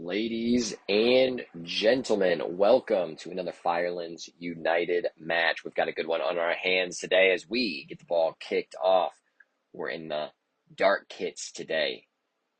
Ladies and gentlemen, welcome to another Firelands United match. We've got a good one on our hands today as we get the ball kicked off. We're in the dark kits today.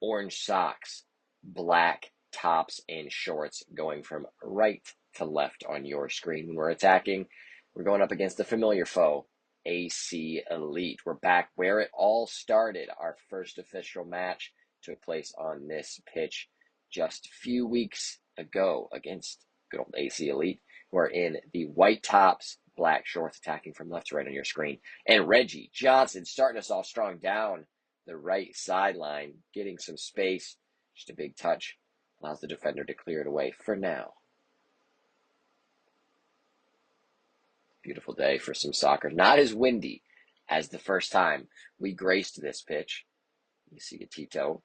Orange socks, black tops and shorts, going from right to left on your screen. When we're attacking, we're going up against the familiar foe, AC Elite. We're back where it all started. Our first official match took place on this pitch just a few weeks ago against good old AC Elite, who are in the white tops, black shorts, attacking from left to right on your screen. And Reggie Johnson starting us off strong down the right sideline, getting some space. Just a big touch. Allows the defender to clear it away for now. Beautiful day for some soccer. Not as windy as the first time we graced this pitch. You see a Tito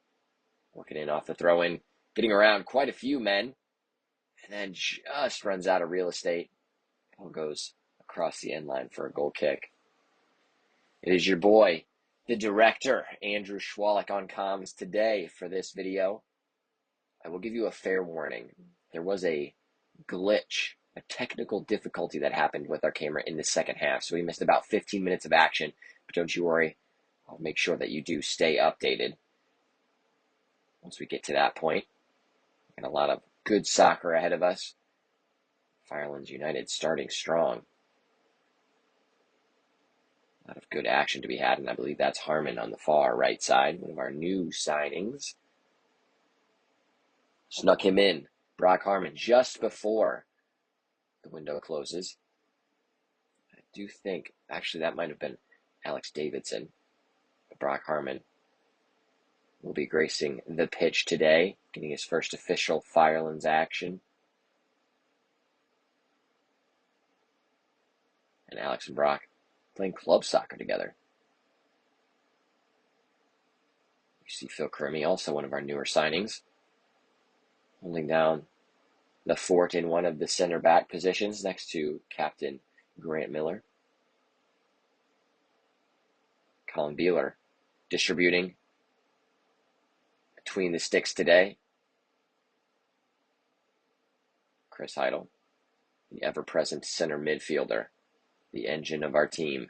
working in off the throw-in, getting around quite a few men, and then just runs out of real estate. Ball goes across the end line for a goal kick. It is your boy, the director, Andrew Schwalik, on comms today for this video. I will give you a fair warning. There was a glitch, a technical difficulty that happened with our camera in the second half, so we missed about 15 minutes of action, but don't you worry. I'll make sure that you do stay updated once we get to that point. And a lot of good soccer ahead of us. Firelands United starting strong. A lot of good action to be had, and I believe that's Harmon on the far right side, one of our new signings. Snuck him in, Brock Harmon, just before the window closes. I do think, actually, that might have been Alex Davidson. But Brock Harmon will be gracing the pitch today, getting his first official Firelands action. And Alex and Brock playing club soccer together. You see Phil Kermy, also one of our newer signings, holding down the fort in one of the center back positions next to Captain Grant Miller. Colin Beeler distributing between the sticks today. Chris Heidel, the ever-present center midfielder, the engine of our team.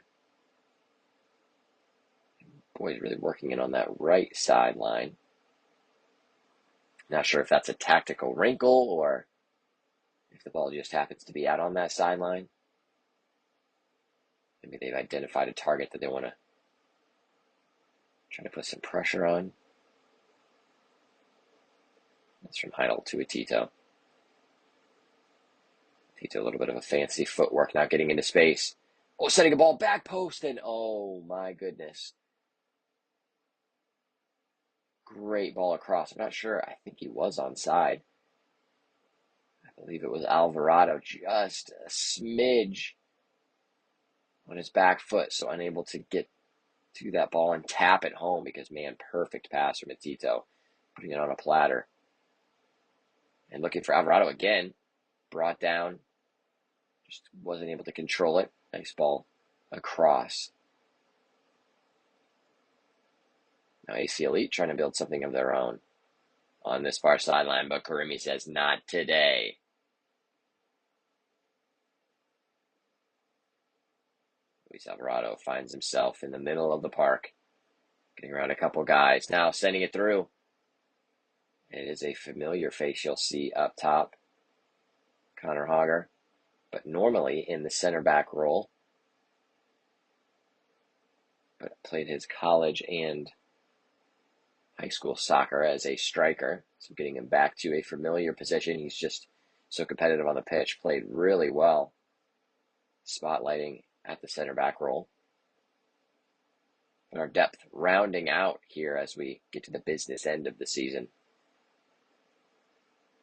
Boy, he's really working in on that right sideline. Not sure if that's a tactical wrinkle or if the ball just happens to be out on that sideline. Maybe they've identified a target that they want to try to put some pressure on. That's from Heidel to a Tito. Tito, a little bit of a fancy footwork, not getting into space. Oh, setting a ball back post, and oh my goodness. Great ball across. I'm not sure. I think he was onside. I believe it was Alvarado, just a smidge on his back foot, so unable to get to that ball and tap it home because, man, perfect pass from Tito, putting it on a platter. And looking for Alvarado again, brought down, just wasn't able to control it. Nice ball across. Now AC Elite trying to build something of their own on this far sideline, but Karimi says not today. Luis Alvarado finds himself in the middle of the park, getting around a couple guys. Now sending it through. It is a familiar face you'll see up top, Connor Hogger, but normally in the center back role, but played his college and high school soccer as a striker. So getting him back to a familiar position. He's just so competitive on the pitch, played really well, spotlighting at the center back role. But our depth rounding out here as we get to the business end of the season.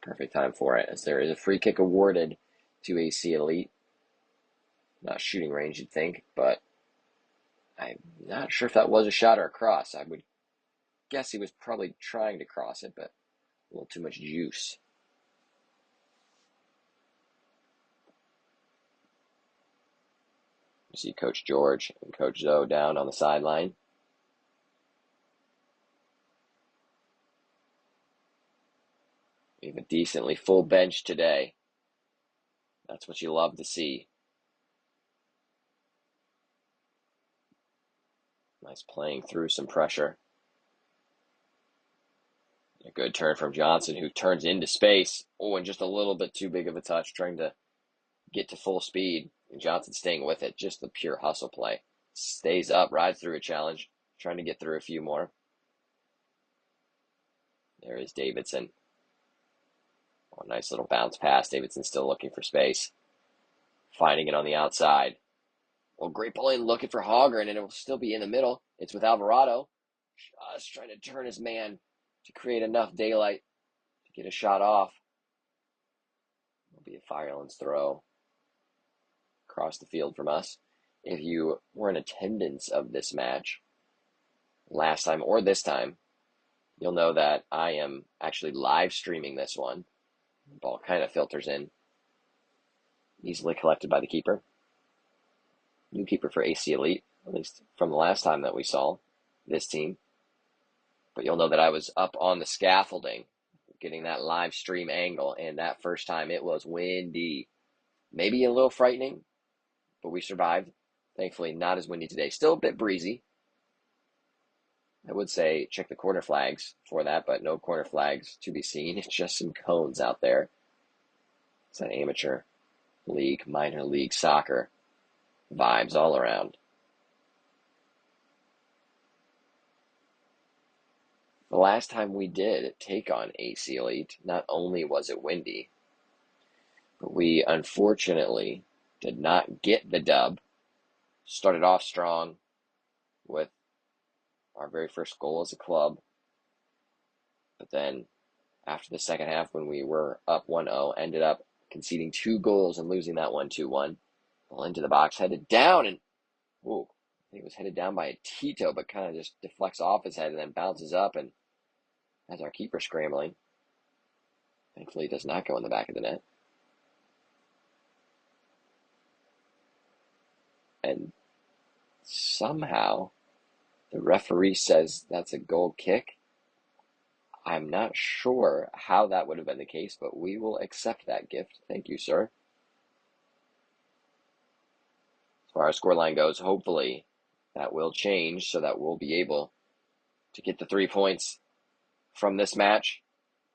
Perfect time for it, as there is a free kick awarded to AC Elite. Not shooting range, you'd think, but I'm not sure if that was a shot or a cross. I would guess he was probably trying to cross it, but a little too much juice. You see Coach George and Coach Zoe down on the sideline. We have a decently full bench today. That's what you love to see. Nice playing through some pressure. A good turn from Johnson, who turns into space. Oh, and just a little bit too big of a touch, trying to get to full speed. And Johnson staying with it. Just the pure hustle play. Stays up, rides through a challenge, trying to get through a few more. There is Davidson. Oh, nice little bounce pass. Davidson still looking for space. Finding it on the outside. Well, great pulling, looking for Hogger, and it will still be in the middle. It's with Alvarado. Just trying to turn his man to create enough daylight to get a shot off. It'll be a Firelands throw across the field from us. If you were in attendance of this match last time or this time, you'll know that I am actually live streaming this one. The ball kind of filters in. Easily collected by the keeper. New keeper for AC Elite, at least from the last time that we saw this team. But you'll know that I was up on the scaffolding, getting that live stream angle, and that first time it was windy. Maybe a little frightening, but we survived. Thankfully, not as windy today. Still a bit breezy. I would say check the corner flags for that, but no corner flags to be seen. It's just some cones out there. It's an amateur league, minor league soccer vibes all around. The last time we did take on AC Elite, not only was it windy, but we unfortunately did not get the dub. Started off strong with our very first goal as a club. But then after the second half, when we were up 1-0, ended up conceding 2 goals and losing that one 2-1. Ball into the box, headed down, and I think it was headed down by a Tito, but kind of just deflects off his head and then bounces up and has our keeper scrambling. Thankfully, it does not go in the back of the net. And somehow the referee says that's a goal kick. I'm not sure how that would have been the case, but we will accept that gift. Thank you, sir. As far as scoreline goes, hopefully that will change so that we'll be able to get the 3 points from this match.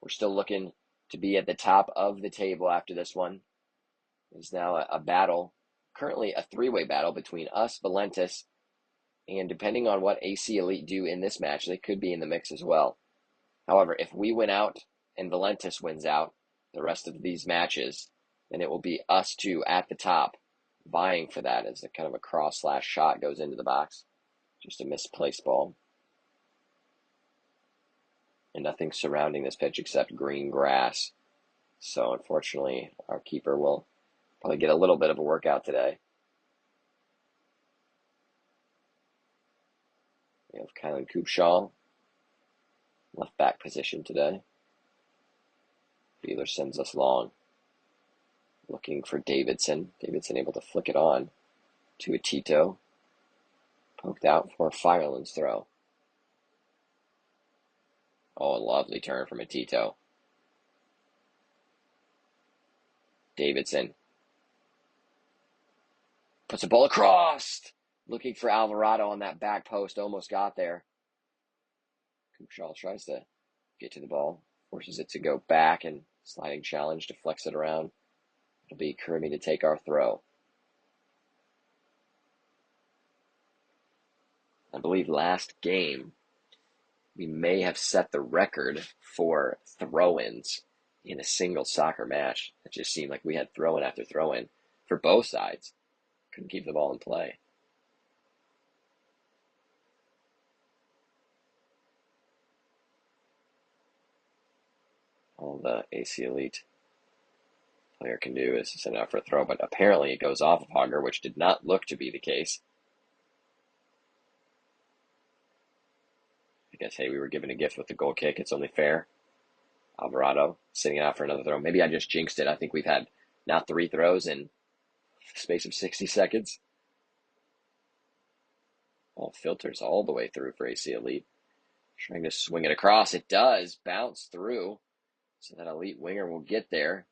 We're still looking to be at the top of the table after this one. It's now a battle, currently a 3-way battle between us, Valentis, and depending on what AC Elite do in this match, they could be in the mix as well. However, if we win out and Valentis wins out the rest of these matches, then it will be us two at the top, vying for that as a kind of a cross/shot goes into the box. Just a misplaced ball. And nothing surrounding this pitch except green grass. So unfortunately, our keeper will probably get a little bit of a workout today. We have Kylan Kupshaw, left back position today. Beeler sends us long. Looking for Davidson. Davidson able to flick it on to a Tito. Poked out for a Firelands throw. Oh, a lovely turn from a Tito. Davidson puts a ball across. Looking for Alvarado on that back post. Almost got there. Kupshaw tries to get to the ball. Forces it to go back, and sliding challenge deflects it around. It'll be Kurimi to take our throw. I believe last game, we may have set the record for throw-ins in a single soccer match. It just seemed like we had throw-in after throw-in for both sides. Couldn't keep the ball in play. All the AC Elite player can do is send it out for a throw, but apparently it goes off of Hogger, which did not look to be the case. I guess, hey, we were given a gift with the goal kick. It's only fair. Alvarado sitting out for another throw. Maybe I just jinxed it. I think we've had now 3 throws in the space of 60 seconds. All filters all the way through for AC Elite. Trying to swing it across. It does bounce through. So that elite winger will get there.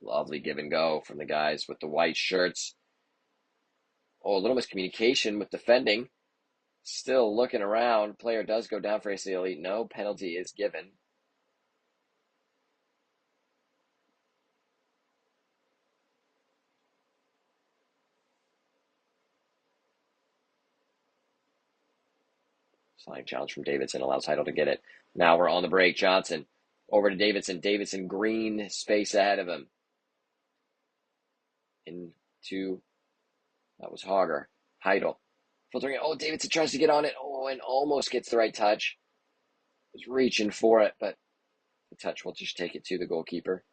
Lovely give and go from the guys with the white shirts. Oh, a little miscommunication with defending. Still looking around. Player does go down for AC Elite. No penalty is given. Sliding challenge from Davidson allows Heidel to get it. Now we're on the break. Johnson over to Davidson. Davidson green space ahead of him. Into, that was Hogger. Heidel filtering it. Oh, Davidson tries to get on it. Oh, and almost gets the right touch. Was reaching for it, but the touch will just take it to the goalkeeper.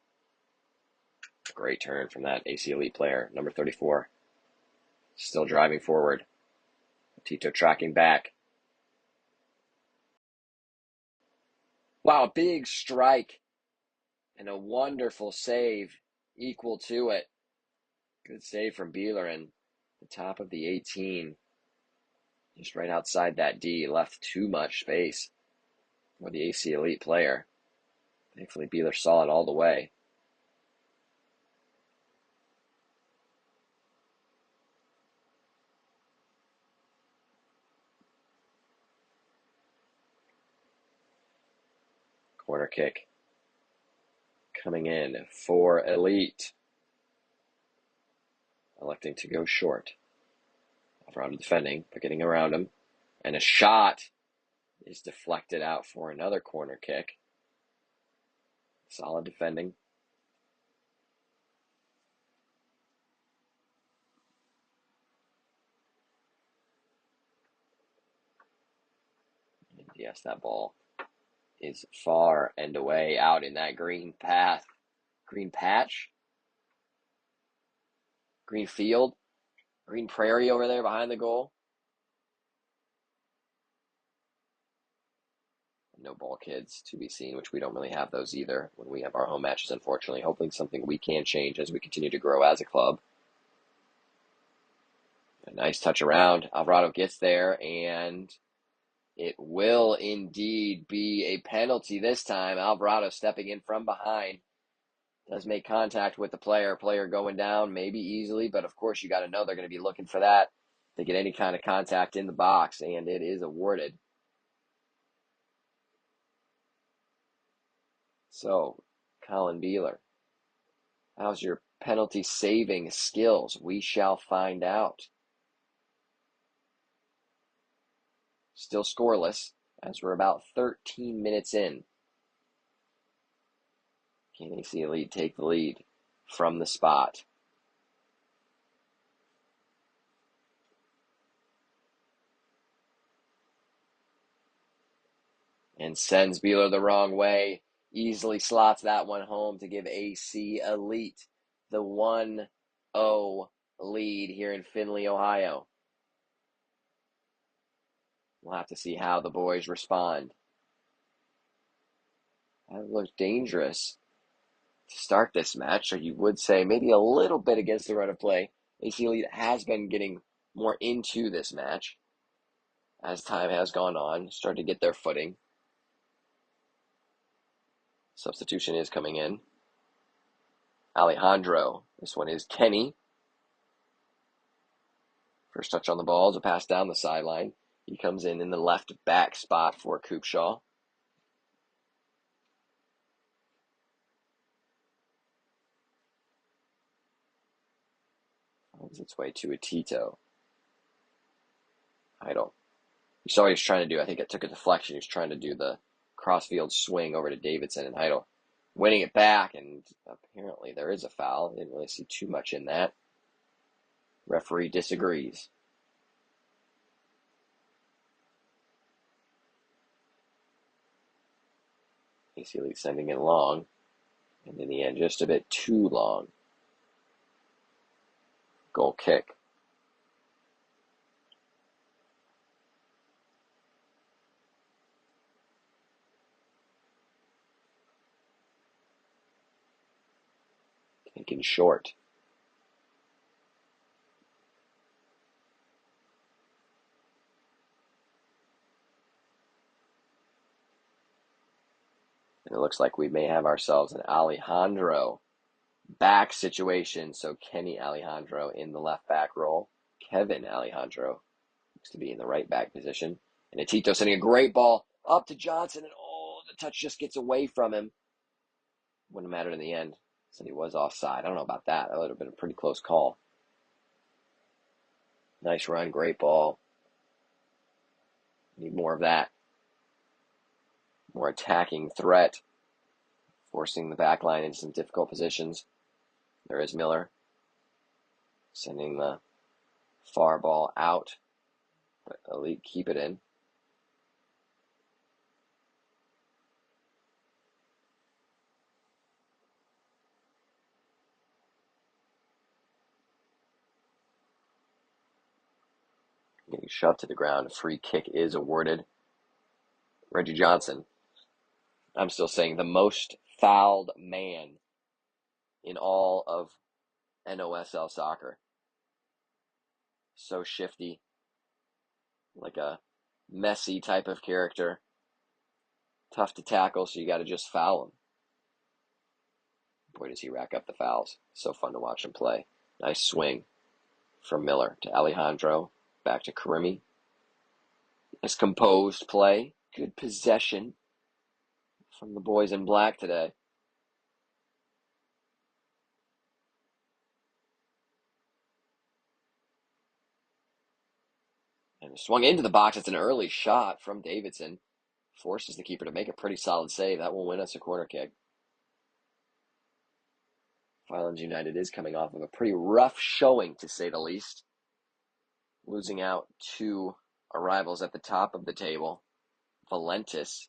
Great turn from that AC Elite player, number 34. Still driving forward. Tito tracking back. Wow, big strike. And a wonderful save equal to it. Good save from Beeler and the top of the 18. Just right outside that D. Left too much space for the AC Elite player. Thankfully, Beeler saw it all the way. Corner kick coming in for Elite. Electing to go short. Alvarado defending, but getting around him. And a shot is deflected out for another corner kick. Solid defending. And yes, that ball is far and away out in that green path. Green patch? Green field? Green prairie over there behind the goal? No ball kids to be seen, which we don't really have those either when we have our home matches, unfortunately. Hopefully something we can change as we continue to grow as a club. A nice touch around. Alvarado gets there, and it will indeed be a penalty this time. Alvarado stepping in from behind. Does make contact with the player. Player going down, maybe easily, but of course you got to know they're going to be looking for that to get any kind of contact in the box, and it is awarded. So, Colin Beeler, how's your penalty saving skills? We shall find out. Still scoreless as we're about 13 minutes in. Can AC Elite take the lead from the spot? And sends Beeler the wrong way. Easily slots that one home to give AC Elite the 1-0 lead here in Findlay, Ohio. We'll have to see how the boys respond. That looked dangerous to start this match, or you would say maybe a little bit against the run of play. AC Elite has been getting more into this match as time has gone on, starting to get their footing. Substitution is coming in. Alejandro. This one is Kenny. First touch on the ball is a pass down the sideline. He comes in the left back spot for Coopshaw. Finds its way to a Tito. Heidel. You saw what he was trying to do. I think it took a deflection. He was trying to do the crossfield swing over to Davidson, and Heidel winning it back, and apparently there is a foul. I didn't really see too much in that. Referee disagrees. AC Elite sending it long, and in the end, just a bit too long. Goal kick. Taken short. And it looks looks like we may have ourselves an Alejandro back situation. So Kenny Alejandro in the left back role. Kevin Alejandro looks to be in the right back position. And Tito sending a great ball up to Johnson. And the touch just gets away from him. Wouldn't have mattered in the end, since he was offside. I don't know about that. That would have been a pretty close call. Nice run, great ball. Need more of that. More attacking threat. Forcing the back line into some difficult positions. There is Miller. Sending the far ball out. But Elite keep it in. Getting shoved to the ground. A free kick is awarded. Reggie Johnson. I'm still saying the most fouled man in all of NOSL soccer. So shifty. Like a messy type of character. Tough to tackle, so you got to just foul him. Boy, does he rack up the fouls. So fun to watch him play. Nice swing from Miller to Alejandro. Back to Karimi. Nice composed play. Good possession from the boys in black today. And swung into the box. It's an early shot from Davidson. Forces the keeper to make a pretty solid save. That will win us a corner kick. Firelands United is coming off of a pretty rough showing, to say the least. Losing out to our rivals at the top of the table. Valentis.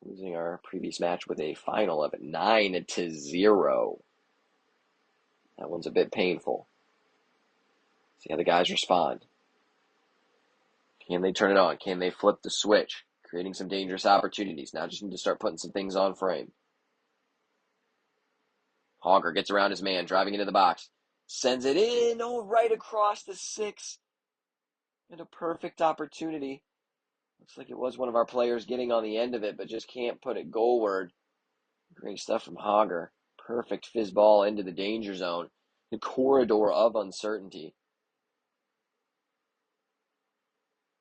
Losing our previous match with a final of 9-0. That one's a bit painful. See how the guys respond. Can they turn it on? Can they flip the switch? Creating some dangerous opportunities. Now just need to start putting some things on frame. Hogger gets around his man, driving into the box. Sends it in, right across the 6. And a perfect opportunity. Looks like it was one of our players getting on the end of it, but just can't put it goalward. Great stuff from Hogger. Perfect fizz ball into the danger zone. The corridor of uncertainty.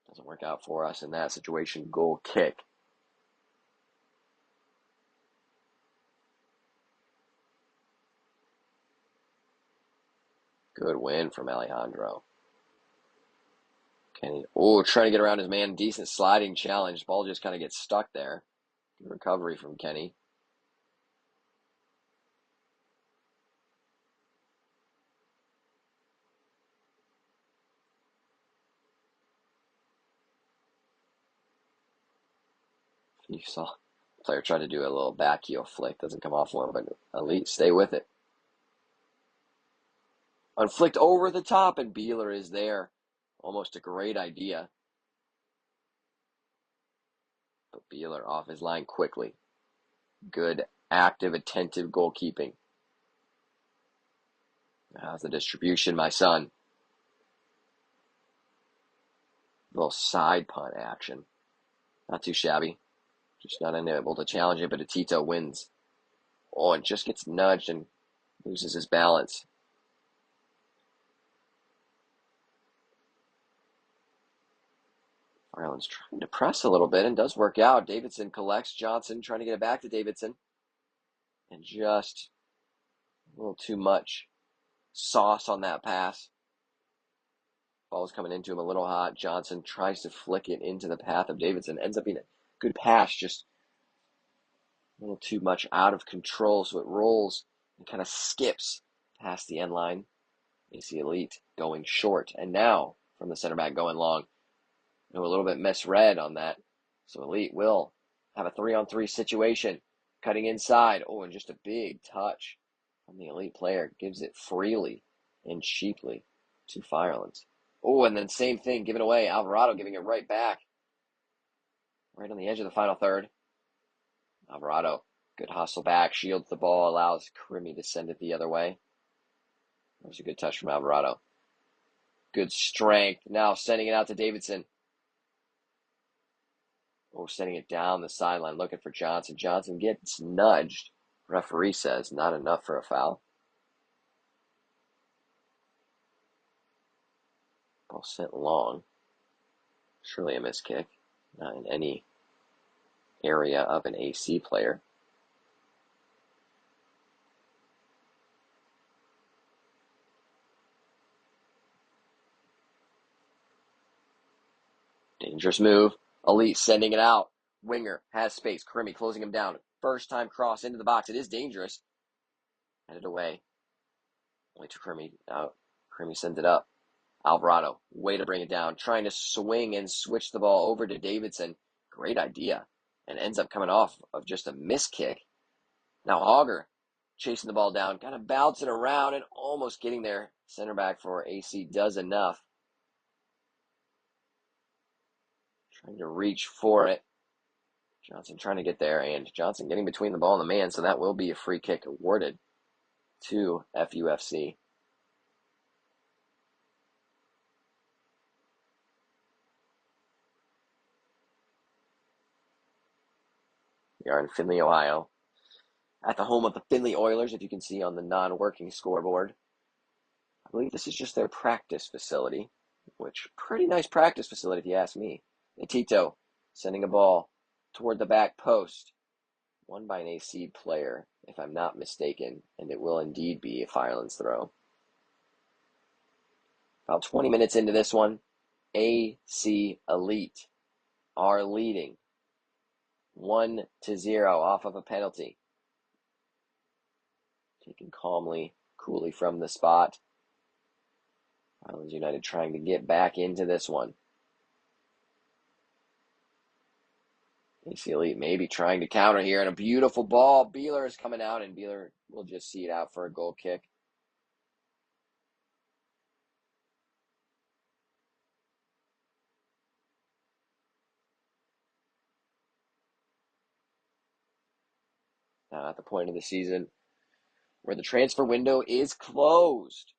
Doesn't work out for us in that situation. Goal kick. Good win from Alejandro. Kenny, trying to get around his man. Decent sliding challenge. Ball just kind of gets stuck there. Good recovery from Kenny. You saw the player try to do a little back heel flick. Doesn't come off one, but Elite, stay with it. Unflicked over the top, and Beeler is there. Almost a great idea. But Beeler off his line quickly. Good, active, attentive goalkeeping. How's the distribution, my son? Little side punt action. Not too shabby. Just not unable to challenge it, but Tito wins. And just gets nudged and loses his balance. Firelands trying to press a little bit and does work out. Davidson collects Johnson, trying to get it back to Davidson. And just a little too much sauce on that pass. Ball's coming into him a little hot. Johnson tries to flick it into the path of Davidson. Ends up being a good pass, just a little too much out of control. So it rolls and kind of skips past the end line. AC Elite going short. And now from the center back going long. A little bit misread on that. So Elite will have a 3-on-3 situation. Cutting inside. And just a big touch from the Elite player. Gives it freely and cheaply to Firelands. And then same thing, given away. Alvarado giving it right back. Right on the edge of the final third. Alvarado, good hustle back. Shields the ball. Allows Karimi to send it the other way. That was a good touch from Alvarado. Good strength. Now sending it out to Davidson. Oh, sending it down the sideline, looking for Johnson. Johnson gets nudged. Referee says not enough for a foul. Ball sent long. Surely a missed kick. Not in any area of an AC player. Dangerous move. Elite sending it out. Winger has space. Crimmy closing him down. First time cross into the box. It is dangerous. Headed away. Only to Crimmy. Out. Crimmy sends it up. Alvarado, way to bring it down. Trying to swing and switch the ball over to Davidson. Great idea. And ends up coming off of just a miss kick. Now Hogger chasing the ball down. Kind of bouncing around and almost getting there. Center back for AC does enough. Trying to reach for it. Johnson trying to get there, and Johnson getting between the ball and the man, so that will be a free kick awarded to FUFC. We are in Findlay, Ohio, at the home of the Findlay Oilers, if you can see on the non-working scoreboard. I believe this is just their practice facility, which pretty nice practice facility if you ask me. Tito sending a ball toward the back post. Won by an AC player, if I'm not mistaken, and it will indeed be a Firelands throw. About 20 minutes into this one, AC Elite are leading 1-0 off of a penalty. Taken calmly, coolly from the spot. Firelands United trying to get back into this one. AC Elite maybe trying to counter here, and a beautiful ball. Beeler is coming out, and Beeler will just see it out for a goal kick. Now at the point of the season where the transfer window is closed.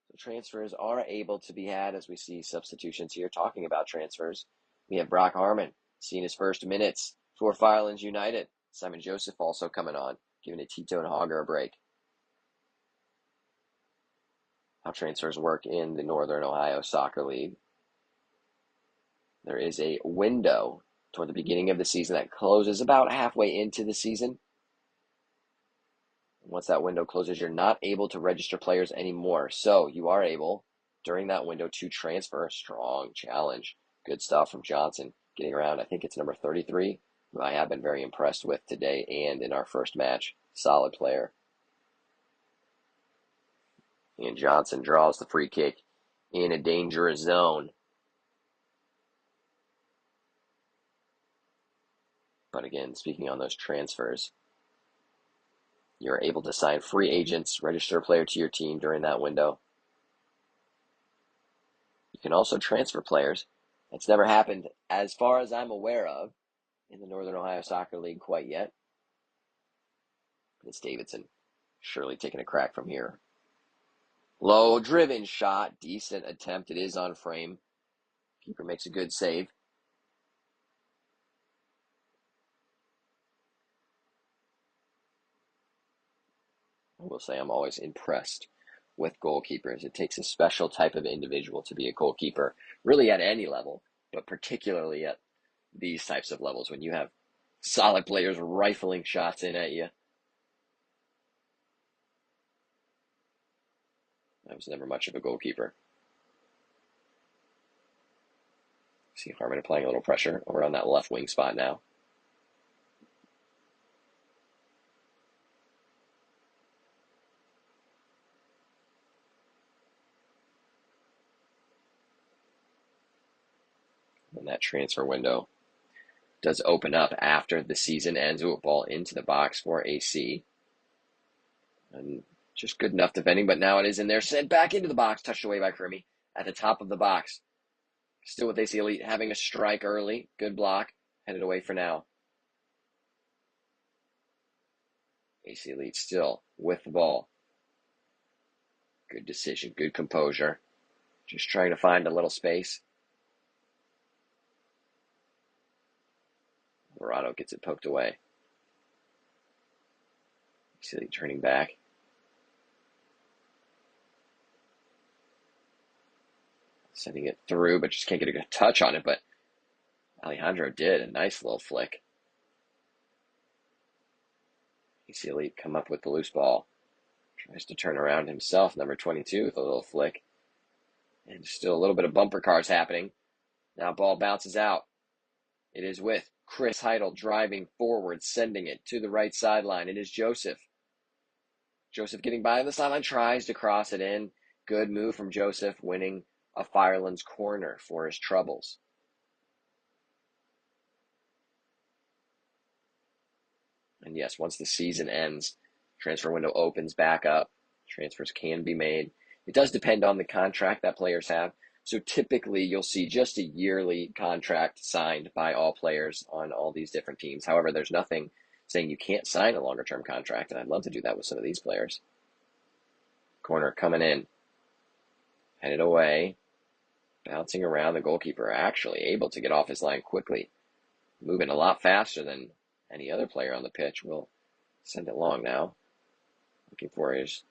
So transfers are able to be had as we see substitutions here. Talking about transfers, we have Brock Harmon seeing his first minutes for Firelands United. Simon Joseph also coming on, giving it Tito and Hogger a break. How transfers work in the Northern Ohio Soccer League. There is a window toward the beginning of the season that closes about halfway into the season. Once that window closes, you're not able to register players anymore. So you are able, during that window, to transfer. Strong challenge. Good stuff from Johnson. Getting around, I think it's number 33, who I have been very impressed with today and in our first match. Solid player. And Johnson draws the free kick in a dangerous zone. But again, speaking on those transfers, you're able to sign free agents, register a player to your team during that window. You can also transfer players. It's never happened, as far as I'm aware of, in the Northern Ohio Soccer League quite yet. It's Davidson surely taking a crack from here. Low driven shot, decent attempt. It is on frame. Keeper makes a good save. I will say I'm always impressed with goalkeepers. It takes a special type of individual to be a goalkeeper, really at any level, but particularly at these types of levels when you have solid players rifling shots in at you. I was never much of a goalkeeper. See Harmon applying a little pressure over on that left wing spot now. And that transfer window does open up after the season ends. Ooh, ball into the box for AC. And just good enough defending, but now it is in there. Sent back into the box, touched away by Crimmy at the top of the box. Still with AC Elite having a strike early. Good block. Headed away for now. AC Elite still with the ball. Good decision, good composure. Just trying to find a little space. Alvarado gets it poked away. See turning back. Sending it through, but just can't get a good touch on it. But Alejandro did. A nice little flick. You see Elite come up with the loose ball. Tries to turn around himself, number 22, with a little flick. And still a little bit of bumper cars happening. Now ball bounces out. It is with Chris Heidel driving forward, sending it to the right sideline. It is Joseph. Joseph getting by the sideline, tries to cross it in. Good move from Joseph, winning a Firelands corner for his troubles. And yes, once the season ends, transfer window opens back up. Transfers can be made. It does depend on the contract that players have. So typically you'll see just a yearly contract signed by all players on all these different teams. However, there's nothing saying you can't sign a longer term contract, and I'd love to do that with some of these players. Corner coming in. Headed away. Bouncing around, the goalkeeper actually able to get off his line quickly. Moving a lot faster than any other player on the pitch. Will send it long now. Looking for his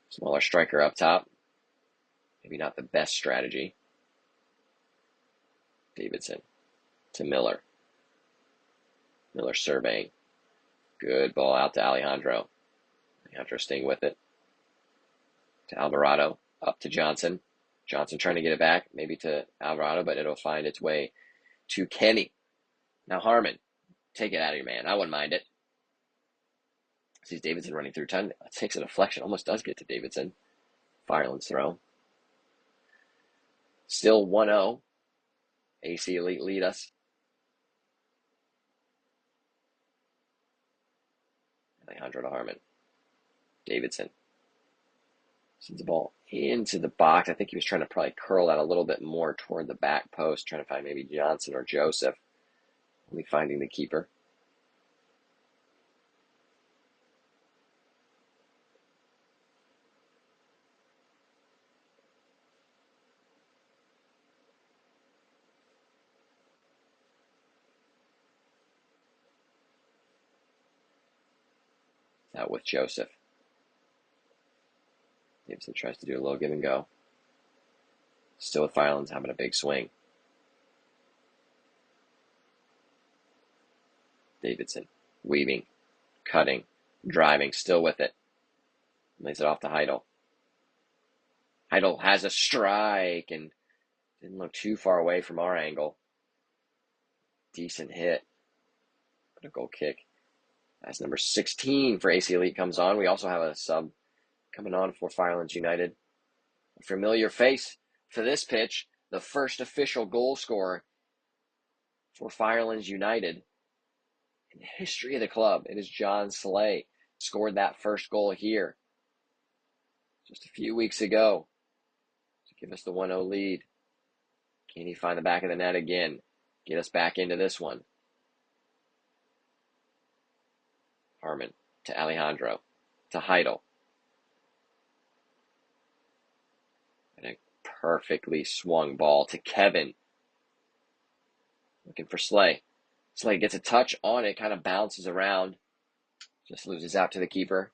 smaller striker up top. Maybe not the best strategy. Davidson to Miller. Miller surveying. Good ball out to Alejandro. Alejandro staying with it. To Alvarado. Up to Johnson. Johnson trying to get it back. Maybe to Alvarado, but it'll find its way to Kenny. Now Harmon. Take it out of your man. I wouldn't mind it. Sees Davidson running through 10. Takes a deflection. Almost does get to Davidson. Firelands throw. Still 1-0. AC Elite lead us. Alejandro to Harmon. Davidson. Sends the ball into the box. I think he was trying to probably curl that a little bit more toward the back post, trying to find maybe Johnson or Joseph. Only finding the keeper. Out with Joseph. Davidson tries to do a little give and go. Still with Firelands having a big swing. Davidson weaving, cutting, driving, still with it. Lays it off to Heidel. Heidel has a strike and didn't look too far away from our angle. Decent hit. But a goal kick. As number 16 for AC Elite comes on. We also have a sub coming on for Firelands United. A familiar face for this pitch. The first official goal scorer for Firelands United in the history of the club. It is John Slay. Scored that first goal here just a few weeks ago to give us the 1-0 lead. Can he find the back of the net again? Get us back into this one. Harmon to Alejandro to Heidel. And a perfectly swung ball to Kevin. Looking for Slay. Slay gets a touch on it, kind of bounces around. Just loses out to the keeper.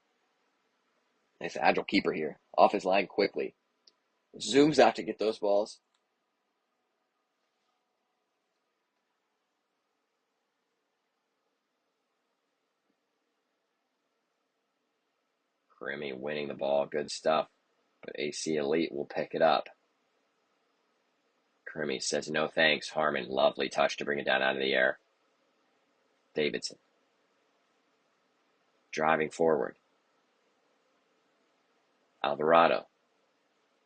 Nice agile keeper here. Off his line quickly. Zooms out to get those balls. Grimmy winning the ball. Good stuff. But AC Elite will pick it up. Grimmy says no thanks. Harmon, lovely touch to bring it down out of the air. Davidson. Driving forward. Alvarado.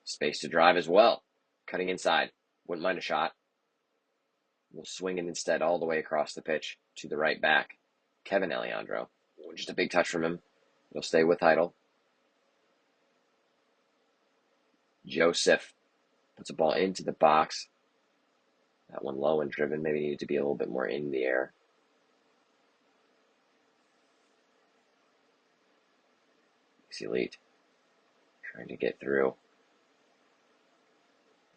Space to drive as well. Cutting inside. Wouldn't mind a shot. We'll swing it instead all the way across the pitch to the right back. Kevin Alejandro. Just a big touch from him. He'll stay with Heidel. Joseph puts a ball into the box. That one low and driven. Maybe needed to be a little bit more in the air. It's Elite. Trying to get through.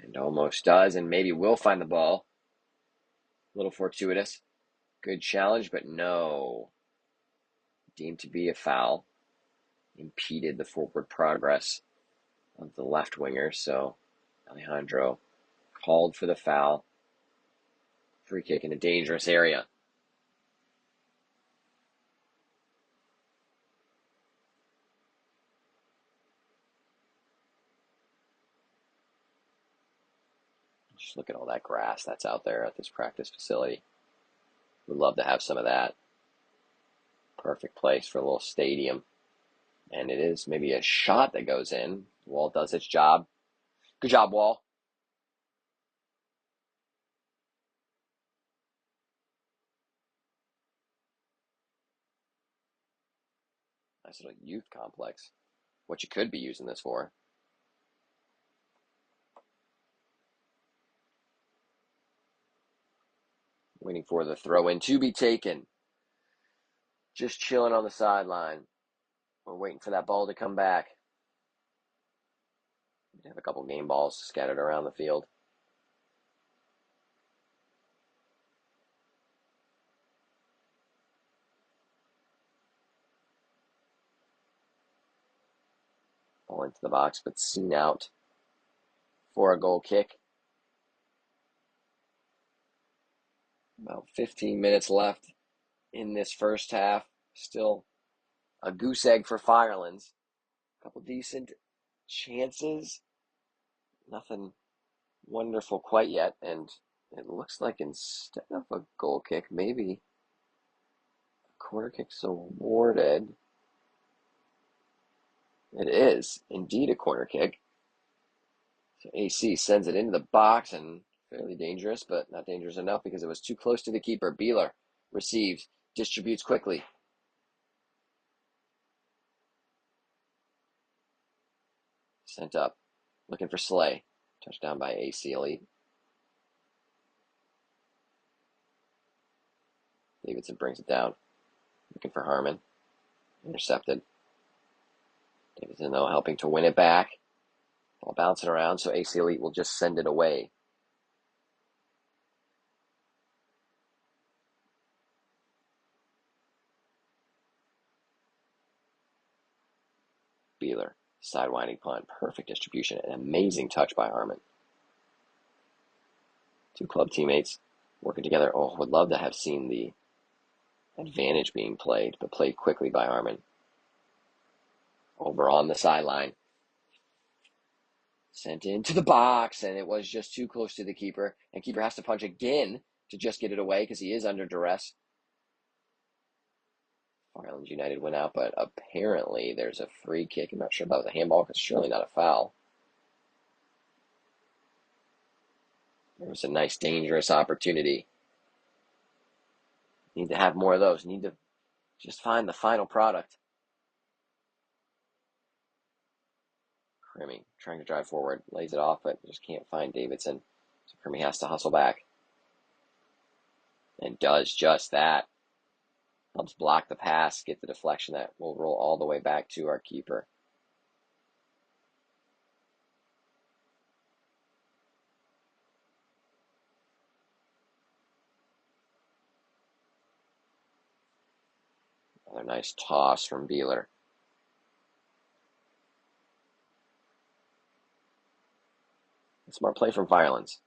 And almost does, and maybe will find the ball. A little fortuitous. Good challenge, but no. Deemed to be a foul. Impeded the forward progress of the left winger, so Alejandro called for the foul. Free kick in a dangerous area. Just look at all that grass that's out there at this practice facility. Would love to have some of that. Perfect place for a little stadium. And it is maybe a shot that goes in. Wall does its job. Good job, Wall. Nice little youth complex. What you could be using this for. Waiting for the throw in to be taken. Just chilling on the sideline. We're waiting for that ball to come back. We have a couple game balls scattered around the field. Ball into the box, but seen out for a goal kick. About 15 minutes left in this first half. Still a goose egg for Firelands. A couple decent chances. Nothing wonderful quite yet. And it looks like instead of a goal kick, maybe a corner kick's awarded. It is indeed a corner kick. So AC sends it into the box, and fairly dangerous, but not dangerous enough because it was too close to the keeper. Beeler receives, distributes quickly. Sent up, looking for Slay. Touchdown by AC Elite. Davidson brings it down, looking for Harmon. Intercepted. Davidson, though, helping to win it back. Ball bouncing around, so AC Elite will just send it away. Beeler, sidewinding punt, perfect distribution, an amazing touch by Harmon. Two club teammates working together. Oh, would love to have seen the advantage being played, but played quickly by Harmon. Over on the sideline. Sent into the box, and it was just too close to the keeper. And keeper has to punch again to just get it away because he is under duress. Firelands United went out, but apparently there's a free kick. I'm not sure about the handball because it's surely not a foul. There was a nice, dangerous opportunity. Need to have more of those. Need to just find the final product. Crimmy trying to drive forward. Lays it off, but just can't find Davidson. So Crimmy has to hustle back. And does just that. Helps block the pass, get the deflection that will roll all the way back to our keeper. Another nice toss from Beeler. Smart play from Firelands.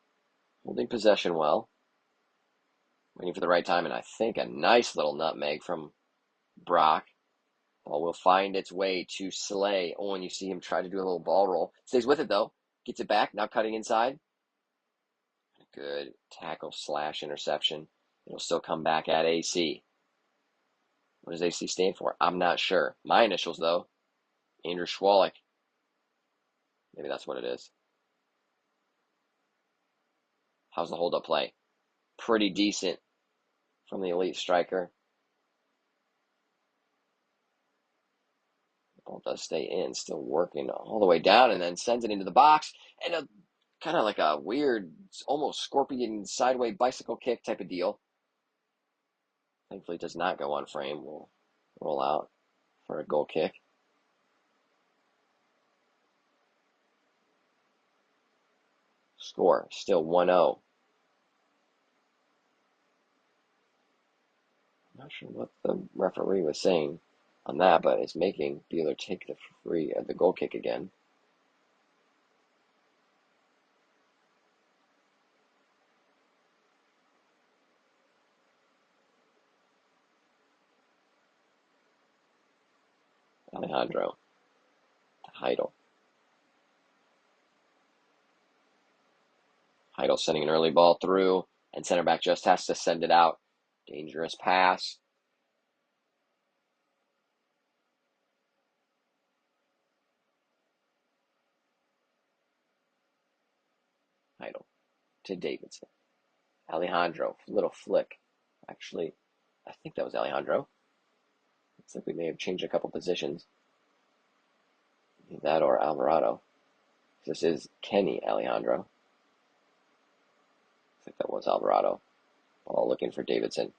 Holding possession well. Waiting for the right time, and I think a nice little nutmeg from Brock. Ball will find its way to Slay. Oh, and you see him try to do a little ball roll. Stays with it, though. Gets it back, now cutting inside. Good tackle slash interception. It'll still come back at AC. What does AC stand for? I'm not sure. My initials, though. Andrew Schwalik. Maybe that's what it is. How's the hold-up play? Pretty decent from the elite striker. The ball does stay in, still working all the way down, and then sends it into the box. And a kind of like a weird, almost scorpion sideways bicycle kick type of deal. Thankfully, it does not go on frame. We'll roll out for a goal kick. Score still 1-0. Not sure what the referee was saying on that, but it's making Beeler take the goal kick again. Alejandro to Heidel. Heidel sending an early ball through, and center back just has to send it out. Dangerous pass. Heidel to Davidson. Alejandro, little flick. Actually, I think that was Alejandro. Looks like we may have changed a couple positions. That or Alvarado. This is Kenny Alejandro. I think that was Alvarado. All looking for Davidson.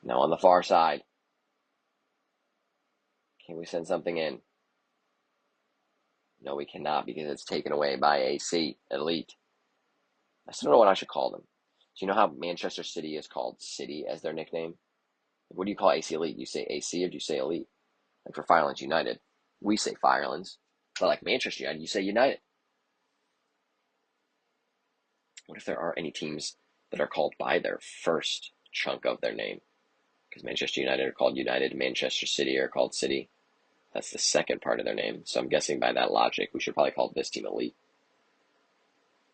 Now on the far side. Can we send something in? No, we cannot because it's taken away by AC Elite. I still don't know what I should call them. So you know how Manchester City is called City as their nickname? What do you call AC Elite? Do you say AC or do you say Elite? Like for Firelands United, we say Firelands. But like Manchester United, you say United. What if there are any teams that are called by their first chunk of their name? Because Manchester United are called United, Manchester City are called City. That's the second part of their name. So I'm guessing by that logic, we should probably call this team Elite.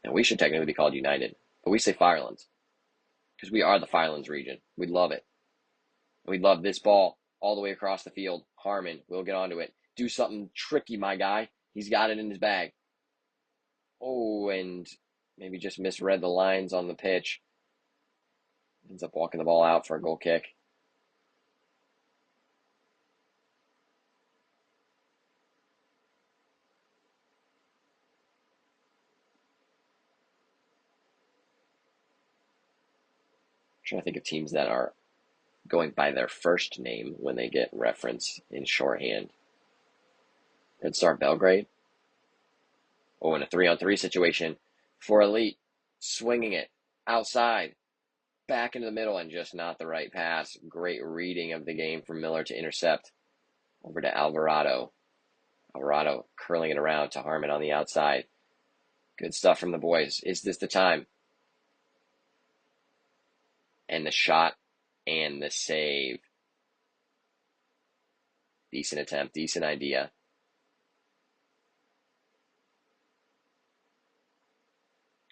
And we should technically be called United. But we say Firelands. Because we are the Firelands region. We love it. We love this ball all the way across the field. Harmon will get onto it. Do something tricky, my guy. He's got it in his bag. Oh, and maybe just misread the lines on the pitch. Ends up walking the ball out for a goal kick. I'm trying to think of teams that are going by their first name when they get reference in shorthand. Red Star Belgrade. Oh, in a 3-on-3 situation for Elite. Swinging it outside. Back into the middle and just not the right pass. Great reading of the game from Miller to intercept. Over to Alvarado. Alvarado curling it around to Harmon on the outside. Good stuff from the boys. Is this the time? And the shot and the save. Decent attempt, decent idea.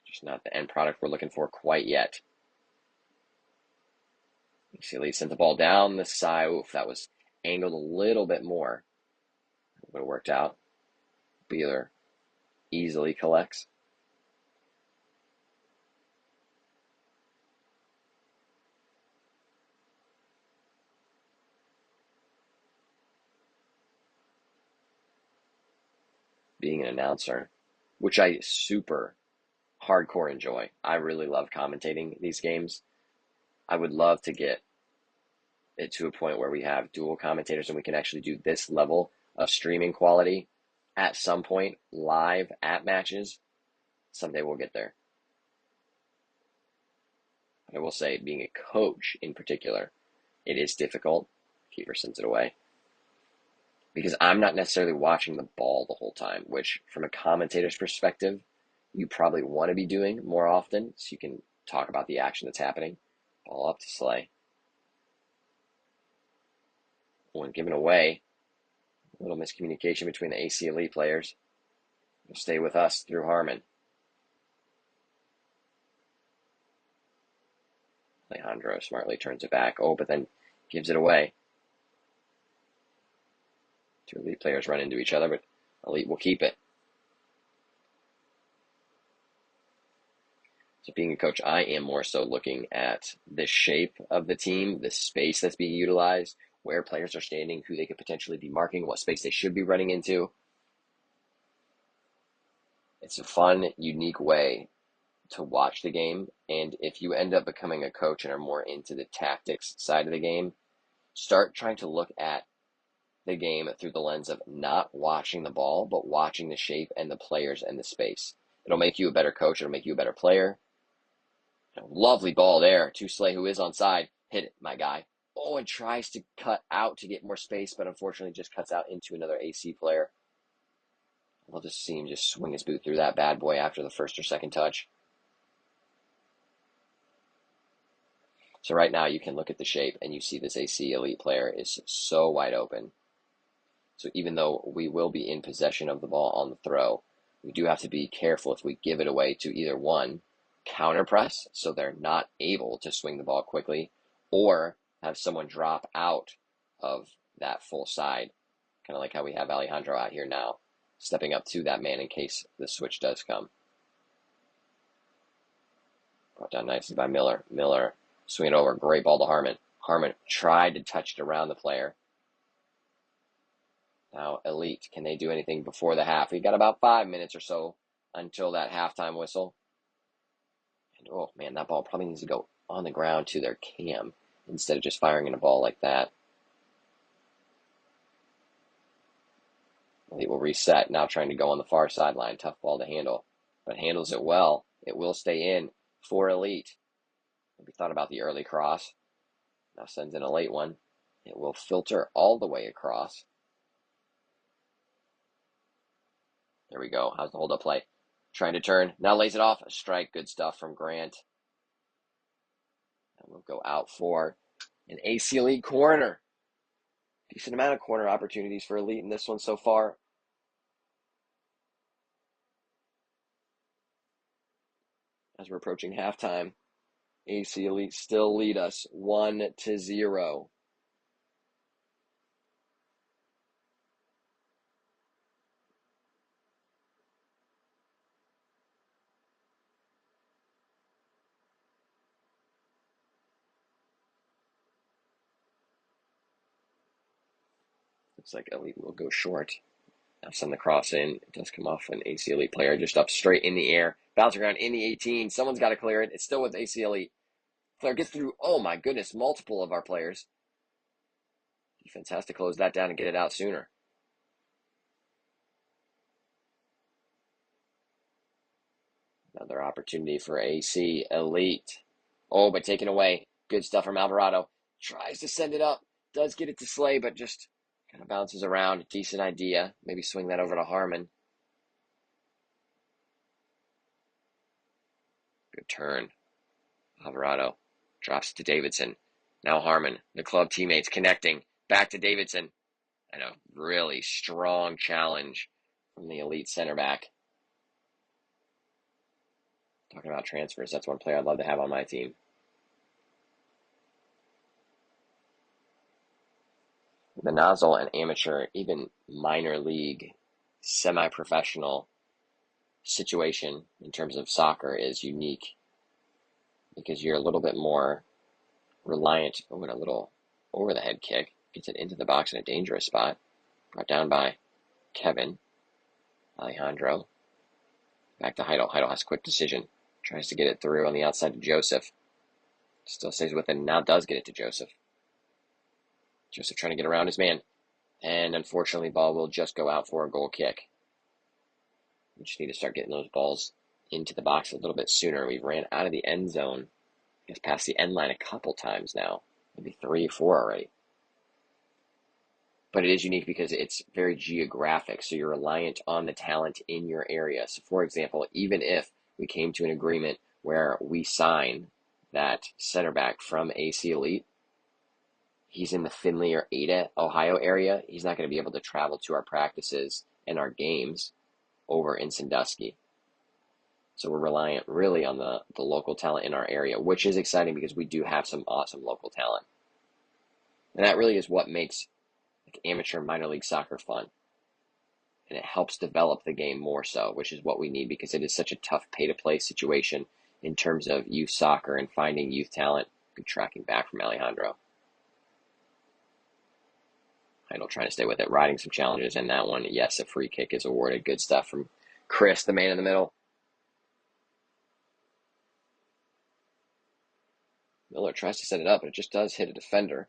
Just not the end product we're looking for quite yet. Lee sent the ball down the side. Oof, that was angled a little bit more. Would have worked out. Beeler easily collects. Being an announcer, which I super hardcore enjoy. I really love commentating these games. I would love to get it to a point where we have dual commentators and we can actually do this level of streaming quality at some point live at matches. Someday we'll get there. I will say, being a coach in particular, it is difficult. Keeper sends it away. Because I'm not necessarily watching the ball the whole time, which from a commentator's perspective, you probably want to be doing more often so you can talk about the action that's happening. Ball up to Slay. When given away, a little miscommunication between the AC Elite players. Will stay with us through Harmon. Alejandro smartly turns it back. Oh, but then gives it away. Two Elite players run into each other, but Elite will keep it. So being a coach, I am more so looking at the shape of the team, the space that's being utilized, where players are standing, who they could potentially be marking, what space they should be running into. It's a fun, unique way to watch the game. And if you end up becoming a coach and are more into the tactics side of the game, start trying to look at the game through the lens of not watching the ball, but watching the shape and the players and the space. It'll make you a better coach. It'll make you a better player. Lovely ball there to Slay, who is onside. Hit it, my guy. Oh, and tries to cut out to get more space, but unfortunately just cuts out into another AC player. We'll just see him just swing his boot through that bad boy after the first or second touch. So right now you can look at the shape and you see this AC Elite player is so wide open. So even though we will be in possession of the ball on the throw, we do have to be careful if we give it away to either one, counter press so they're not able to swing the ball quickly, or have someone drop out of that full side, kind of like how we have Alejandro out here now, stepping up to that man in case the switch does come. Brought down nicely by Miller. Miller swinging over, great ball to Harmon. Harmon tried to touch it around the player. Now, Elite, can they do anything before the half? We got about 5 minutes or so until that halftime whistle. And oh man, that ball probably needs to go on the ground to their cam instead of just firing in a ball like that. Elite will reset, now trying to go on the far sideline. Tough ball to handle, but handles it well. It will stay in for Elite. Maybe thought about the early cross. Now sends in a late one. It will filter all the way across. There we go. How's the hold-up play? Trying to turn. Now lays it off. A strike. Good stuff from Grant. And we'll go out for an AC Elite corner. Decent amount of corner opportunities for Elite in this one so far. As we're approaching halftime, AC Elite still lead us 1-0. Looks like Elite will go short. Now send the cross in. It does come off an AC Elite player just up straight in the air. Bouncing around in the 18. Someone's got to clear it. It's still with AC Elite. Player gets through, oh my goodness, multiple of our players. Defense has to close that down and get it out sooner. Another opportunity for AC Elite. Oh, but taken away. Good stuff from Alvarado. Tries to send it up. Does get it to Slay, but just kind of bounces around. Decent idea. Maybe swing that over to Harmon. Good turn. Alvarado drops to Davidson. Now Harmon. The club teammates connecting. Back to Davidson. And a really strong challenge from the Elite center back. Talking about transfers, that's one player I'd love to have on my team. The NOSL and amateur, even minor league, semi-professional situation in terms of soccer is unique because you're a little bit more reliant. Oh, and a little over-the-head kick. Gets it into the box in a dangerous spot. Brought down by Kevin. Alejandro. Back to Heidel. Heidel has a quick decision. Tries to get it through on the outside to Joseph. Still stays with it. Now does get it to Joseph. Joseph trying to get around his man. And unfortunately, ball will just go out for a goal kick. We just need to start getting those balls into the box a little bit sooner. We ran out of the end zone. I guess past the end line a couple times now. Maybe 3 or 4 already. But it is unique because it's very geographic. So you're reliant on the talent in your area. So for example, even if we came to an agreement where we sign that center back from AC Elite, he's in the Findlay or Ada, Ohio area, he's not going to be able to travel to our practices and our games over in Sandusky. So we're reliant really on the local talent in our area, which is exciting because we do have some awesome local talent. And that really is what makes amateur minor league soccer fun. And it helps develop the game more so, which is what we need because it is such a tough pay-to-play situation in terms of youth soccer and finding youth talent. Good tracking back from Alejandro. Heidel trying to stay with it, riding some challenges in that one. Yes, a free kick is awarded. Good stuff from Chris, the man in the middle. Miller tries to set it up, but it just does hit a defender.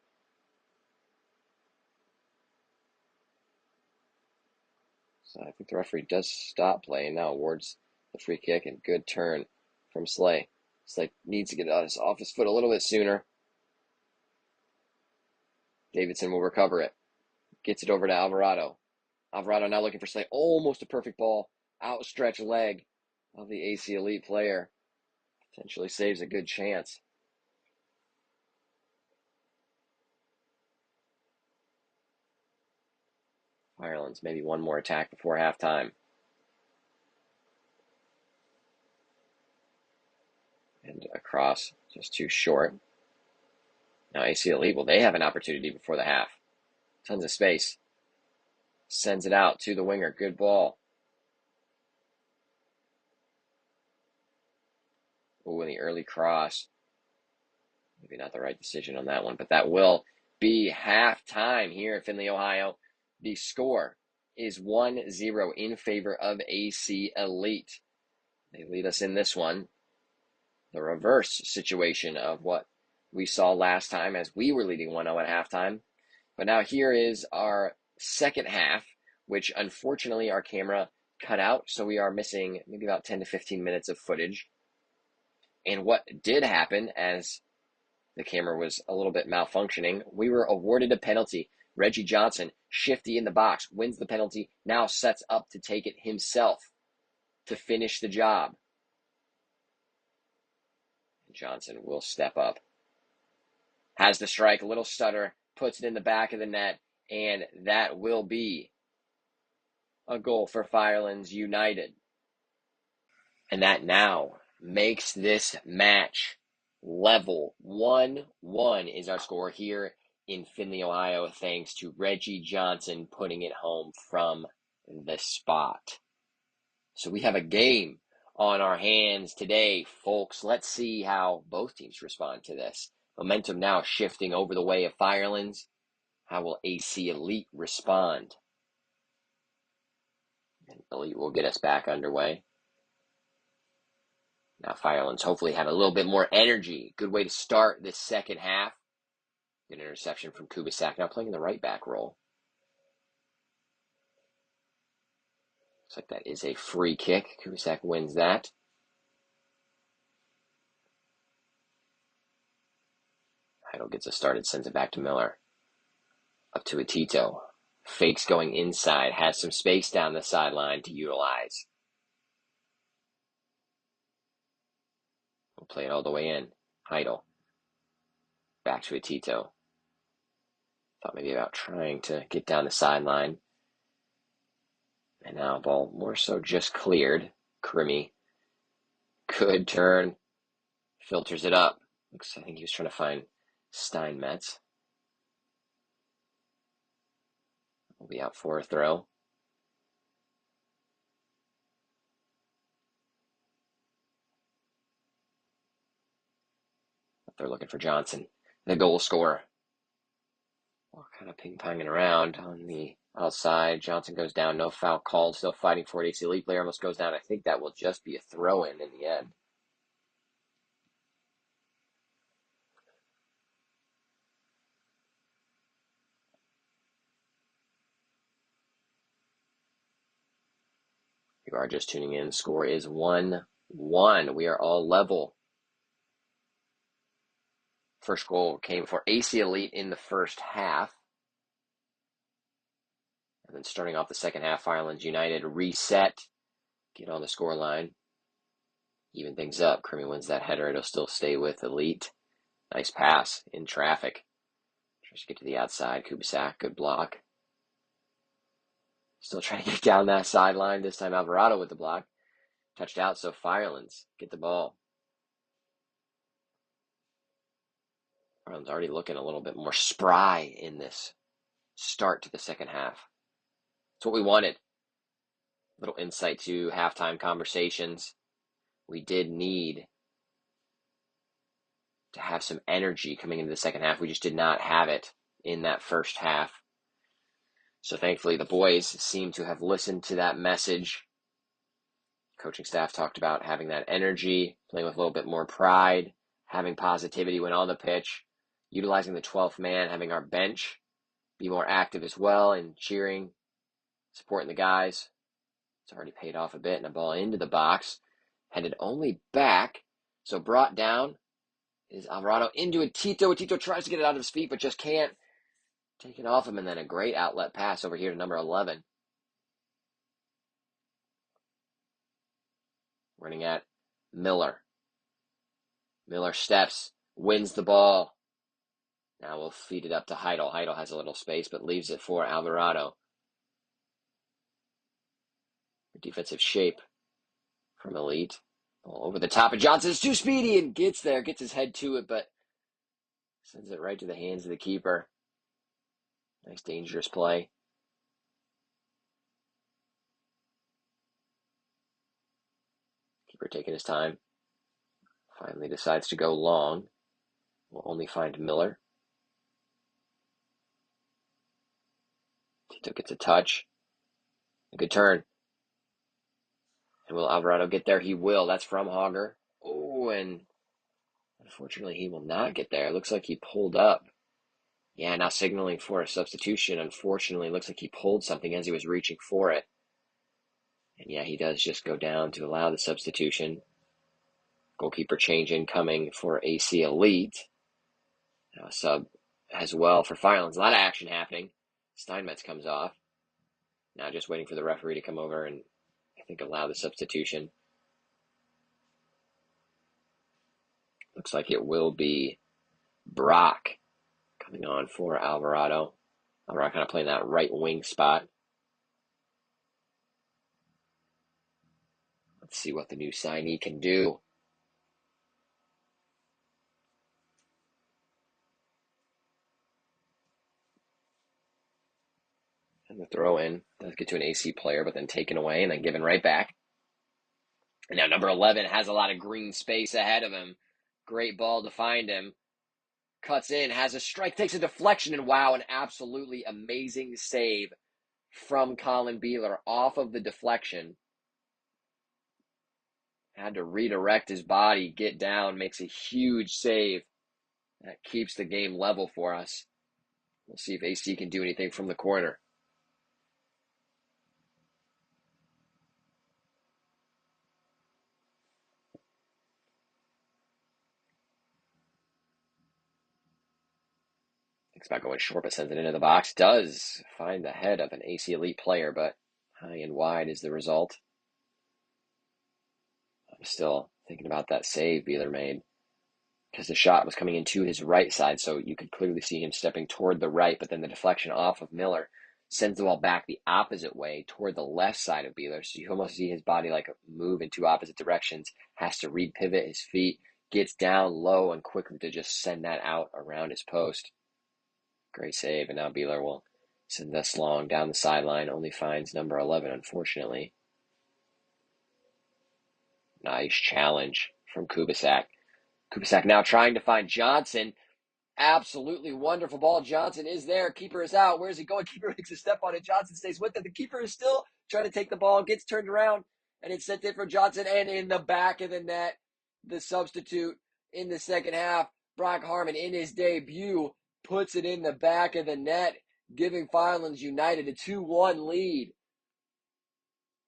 So I think the referee does stop play and now awards the free kick, and good turn from Slay. Slay needs to get it off his foot a little bit sooner. Davidson will recover it. Gets it over to Alvarado. Alvarado now looking for Slay. Almost a perfect ball. Outstretched leg of the AC Elite player. Potentially saves a good chance. Firelands, maybe one more attack before halftime. And across, just too short. Now AC Elite, well, they have an opportunity before the half. Tons of space. Sends it out to the winger. Good ball. Oh, and the early cross. Maybe not the right decision on that one, but that will be halftime here at Findlay, Ohio. The score is 1-0 in favor of AC Elite. They lead us in this one. The reverse situation of what we saw last time as we were leading 1-0 at halftime. But now here is our second half, which unfortunately our camera cut out, so we are missing maybe about 10 to 15 minutes of footage. And what did happen, as the camera was a little bit malfunctioning, we were awarded a penalty. Reggie Johnson, shifty in the box, wins the penalty, now sets up to take it himself to finish the job. Johnson will step up. Has the strike, a little stutter, puts it in the back of the net, and that will be a goal for Firelands United. And that now makes this match level. 1-1 is our score here in Findlay, Ohio, thanks to Reggie Johnson putting it home from the spot. So we have a game on our hands today, folks. Let's see how both teams respond to this. Momentum now shifting over the way of Firelands. How will AC Elite respond? And Elite will get us back underway. Now Firelands hopefully have a little bit more energy. Good way to start this second half. Good interception from Kubisak, now playing in the right back role. Looks like that is a free kick. Kubisak wins that. Heidel gets us started, sends it back to Miller. Up to Atito. Fakes going inside, has some space down the sideline to utilize. We'll play it all the way in. Heidel. Back to Atito. Thought maybe about trying to get down the sideline. And now ball more so just cleared. Crimmy. Good turn. Filters it up. I think he was trying to find Steinmetz. Will be out for a throw. They're looking for Johnson, the goal scorer. Well, kind of ping-ponging around on the outside. Johnson goes down, no foul called, still fighting for it. AC Elite player almost goes down. I think that will just be a throw-in the end. If you are just tuning in, score is 1-1. We are all level. First goal came for AC Elite in the first half. And then starting off the second half, Firelands United reset, get on the score line, even things up. Crimmy wins that header. It'll still stay with Elite. Nice pass in traffic. Tries to get to the outside. Kubisak, good block. Still trying to get down that sideline. This time Alvarado with the block. Touched out, so Firelands get the ball. Firelands already looking a little bit more spry in this start to the second half. That's what we wanted. Little insight to halftime conversations. We did need to have some energy coming into the second half. We just did not have it in that first half. So thankfully, the boys seem to have listened to that message. Coaching staff talked about having that energy, playing with a little bit more pride, having positivity when on the pitch, utilizing the 12th man, having our bench be more active as well and cheering, supporting the guys. It's already paid off a bit, and a ball into the box, headed only back. So brought down is Alvarado into Atito. Atito tries to get it out of his feet, but just can't. taken off him, and then a great outlet pass over here to number 11. Running at Miller. Miller steps, wins the ball. Now we'll feed it up to Heidel. Heidel has a little space, but leaves it for Alvarado. Defensive shape from Elite. Ball over the top of Johnson. It's too speedy and gets there, gets his head to it, but sends it right to the hands of the keeper. Nice dangerous play. Keeper taking his time. Finally decides to go long. We'll only find Miller. Tito gets a touch. A good turn. And will Alvarado get there? He will. That's from Hogger. Oh, and unfortunately he will not get there. It looks like he pulled up. Yeah, now signaling for a substitution. Unfortunately, it looks like he pulled something as he was reaching for it. And yeah, he does just go down to allow the substitution. Goalkeeper change incoming for AC Elite. Now a sub as well for Firelands. A lot of action happening. Steinmetz comes off. Now just waiting for the referee to come over and I think allow the substitution. Looks like it will be Brock coming on for Alvarado. Alvarado kind of playing that right wing spot. Let's see what the new signee can do. And the throw in does get to an AC player, but then taken away and then given right back. And now number 11 has a lot of green space ahead of him. Great ball to find him. Cuts in, has a strike, takes a deflection, and wow, an absolutely amazing save from Colin Beeler off of the deflection. Had to redirect his body, get down, makes a huge save. That keeps the game level for us. We'll see if AC can do anything from the corner. Thinks about going short, but sends it into the box. Does find the head of an AC Elite player, but high and wide is the result. I'm still thinking about that save Beeler made because the shot was coming into his right side, so you could clearly see him stepping toward the right, but then the deflection off of Miller sends the ball back the opposite way toward the left side of Beeler, so you almost see his body like move in two opposite directions, has to repivot his feet, gets down low and quickly to just send that out around his post. Great save, and now Beeler will send this long down the sideline, only finds number 11, unfortunately. Nice challenge from Kubisak. Kubisak now trying to find Johnson. Absolutely wonderful ball. Johnson is there. Keeper is out. Where's he going? Keeper makes a step on it. Johnson stays with it. The keeper is still trying to take the ball, gets turned around, and it's sent in for Johnson. And in the back of the net, the substitute in the second half, Brock Harmon, in his debut, puts it in the back of the net, giving Firelands United a 2-1 lead.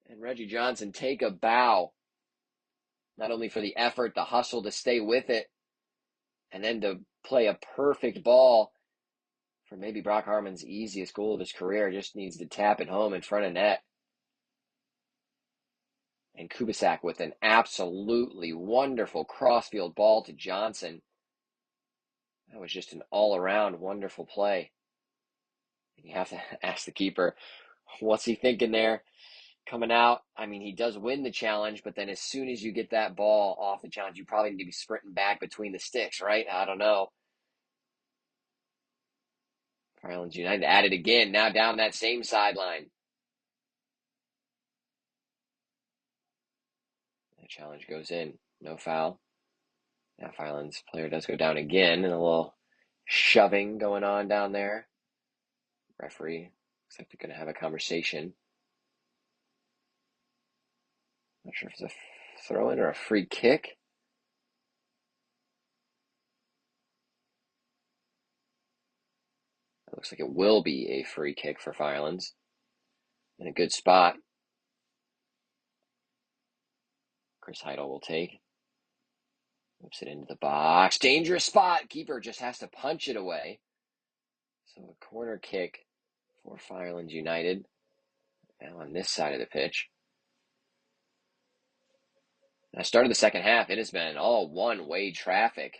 And Reggie Johnson take a bow, not only for the effort, the hustle to stay with it, and then to play a perfect ball for maybe Brock Harmon's easiest goal of his career. Just needs to tap it home in front of net. And Kubisak with an absolutely wonderful crossfield ball to Johnson. That was just an all-around wonderful play. And you have to ask the keeper, what's he thinking there? Coming out, I mean, he does win the challenge, but then as soon as you get that ball off the challenge, you probably need to be sprinting back between the sticks, right? I don't know. Firelands United at it again, now down that same sideline. The challenge goes in, no foul. Now Firelands player does go down again, and a little shoving going on down there. Referee looks like they're going to have a conversation. Not sure if it's a throw-in or a free kick. It looks like it will be a free kick for Firelands. In a good spot. Chris Heidel will take. Whips it into the box. Dangerous spot. Keeper just has to punch it away. So a corner kick for Firelands United. Now on this side of the pitch. I started the second half. It has been all one-way traffic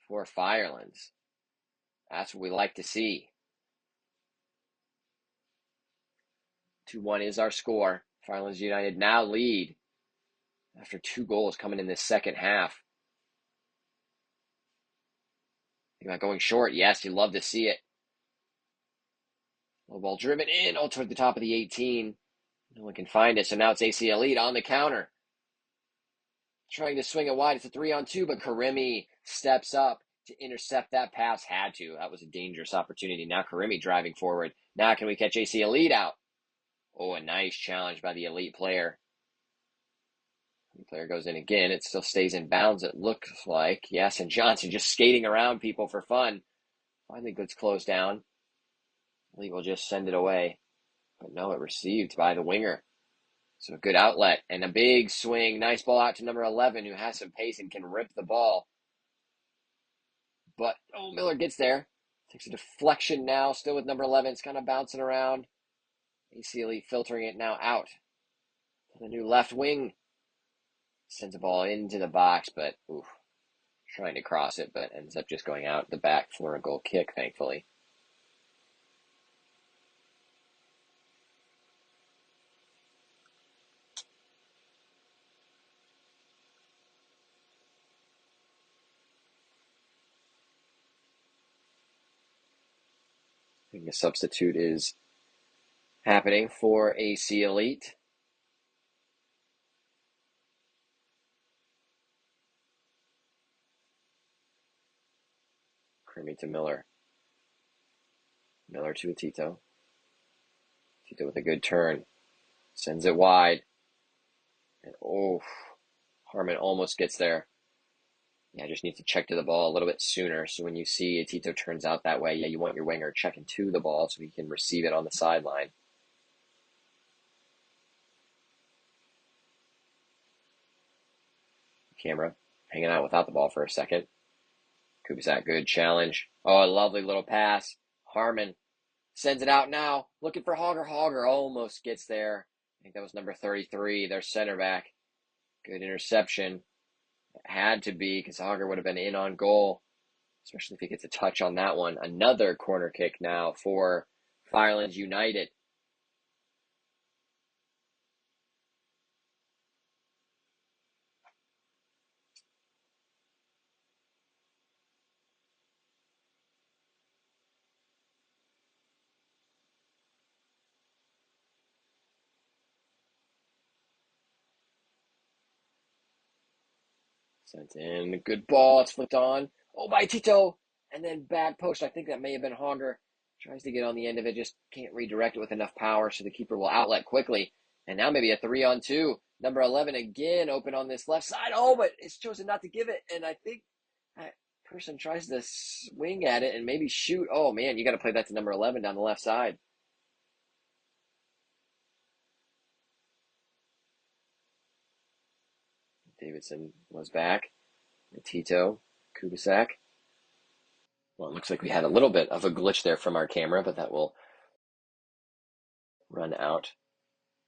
for Firelands. That's what we like to see. 2-1 is our score. Firelands United now lead after 2 goals coming in this second half. Think about going short. Yes, you love to see it. Low ball driven in, toward the top of the 18. No one can find it, so now it's AC Elite on the counter. Trying to swing it wide. It's a 3-on-2, but Karimi steps up to intercept that pass. Had to. That was a dangerous opportunity. Now Karimi driving forward. Now can we catch AC Elite out? Oh, a nice challenge by the Elite player. The player goes in again. It still stays in bounds, it looks like. Yes, and Johnson just skating around people for fun. Finally gets closed down. Elite will just send it away. But no, it received by the winger. So a good outlet and a big swing. Nice ball out to number 11, who has some pace and can rip the ball. But, Miller gets there. Takes a deflection now, still with number 11. It's kind of bouncing around. AC Elite filtering it now out. The new left wing sends the ball into the box, but trying to cross it, but ends up just going out the back for a goal kick, thankfully. I think a substitute is happening for AC Elite. Creamy to Miller. Miller to Tito. Tito with a good turn. Sends it wide. And Harmon almost gets there. Yeah, just needs to check to the ball a little bit sooner. So when you see Tito turns out that way, you want your winger checking to the ball so he can receive it on the sideline. Camera hanging out without the ball for a second. Kubisak, good challenge. A lovely little pass. Harmon sends it out now. Looking for Hogger. Hogger almost gets there. I think that was number 33, their center back. Good interception. It had to be because Hogger would have been in on goal, especially if he gets a touch on that one. Another corner kick now for Firelands United. Sent in. Good ball. It's flipped on. By Tito. And then back post. I think that may have been Hogger. Tries to get on the end of it. Just can't redirect it with enough power, so the keeper will outlet quickly. And now maybe a 3-on-2. Number 11 again open on this left side. But it's chosen not to give it. And I think that person tries to swing at it and maybe shoot. Oh, man, you got to play that to number 11 down the left side. Davidson was back. Tito, Kubisak. Well, it looks like we had a little bit of a glitch there from our camera, but that will run out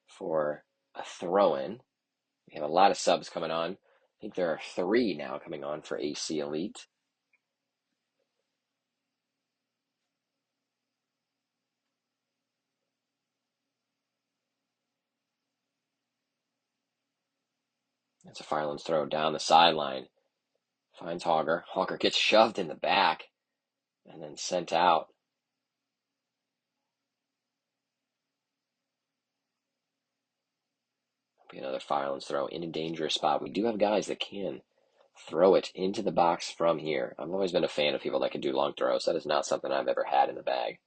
for a throw-in. We have a lot of subs coming on. I think there are 3 now coming on for AC Elite. That's a Firelands throw down the sideline. Finds Hogger. Hogger gets shoved in the back and then sent out. Be another Firelands throw in a dangerous spot. We do have guys that can throw it into the box from here. I've always been a fan of people that can do long throws. That is not something I've ever had in the bag.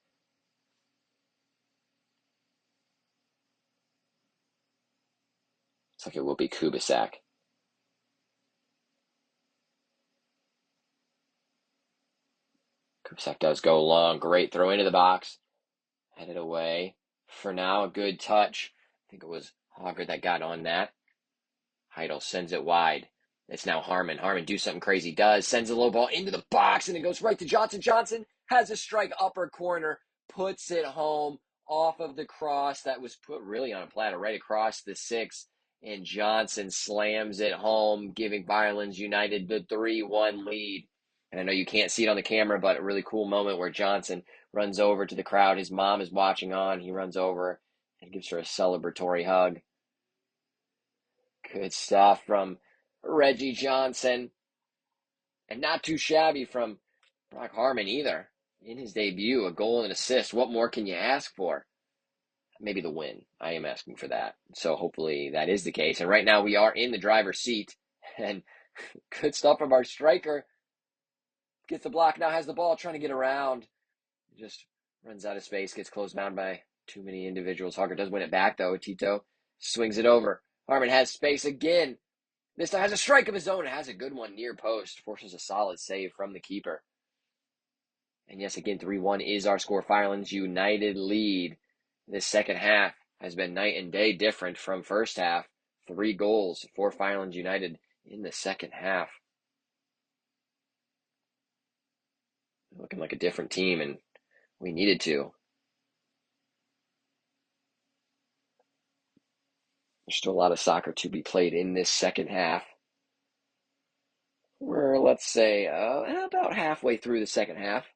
Looks like it will be Kubisak. Kubisak does go long. Great throw into the box. Headed away. For now, a good touch. I think it was Hogger that got on that. Heidel sends it wide. It's now Harmon. Harmon do something crazy. Does. Sends a low ball into the box, and it goes right to Johnson. Johnson has a strike upper corner, puts it home off of the cross that was put really on a platter right across the six, and Johnson slams it home, giving Firelands United the 3-1 lead. And I know you can't see it on the camera, but a really cool moment where Johnson runs over to the crowd. His mom is watching on. He runs over and gives her a celebratory hug. Good stuff from Reggie Johnson. And not too shabby from Brock Harmon either. In his debut, a goal and an assist. What more can you ask for? Maybe the win. I am asking for that. So hopefully that is the case. And right now we are in the driver's seat. And good stuff from our striker. Gets the block, now has the ball, trying to get around. Just runs out of space, gets closed down by too many individuals. Hawker does win it back, though. Tito swings it over. Harmon has space again. This time has a strike of his own. It has a good one near post. Forces a solid save from the keeper. And yes, again, 3-1 is our score. Firelands United lead. This second half has been night and day different from first half. 3 goals for Firelands United in the second half. Looking like a different team, and we needed to. There's still a lot of soccer to be played in this second half. We're, let's say, about halfway through the second half.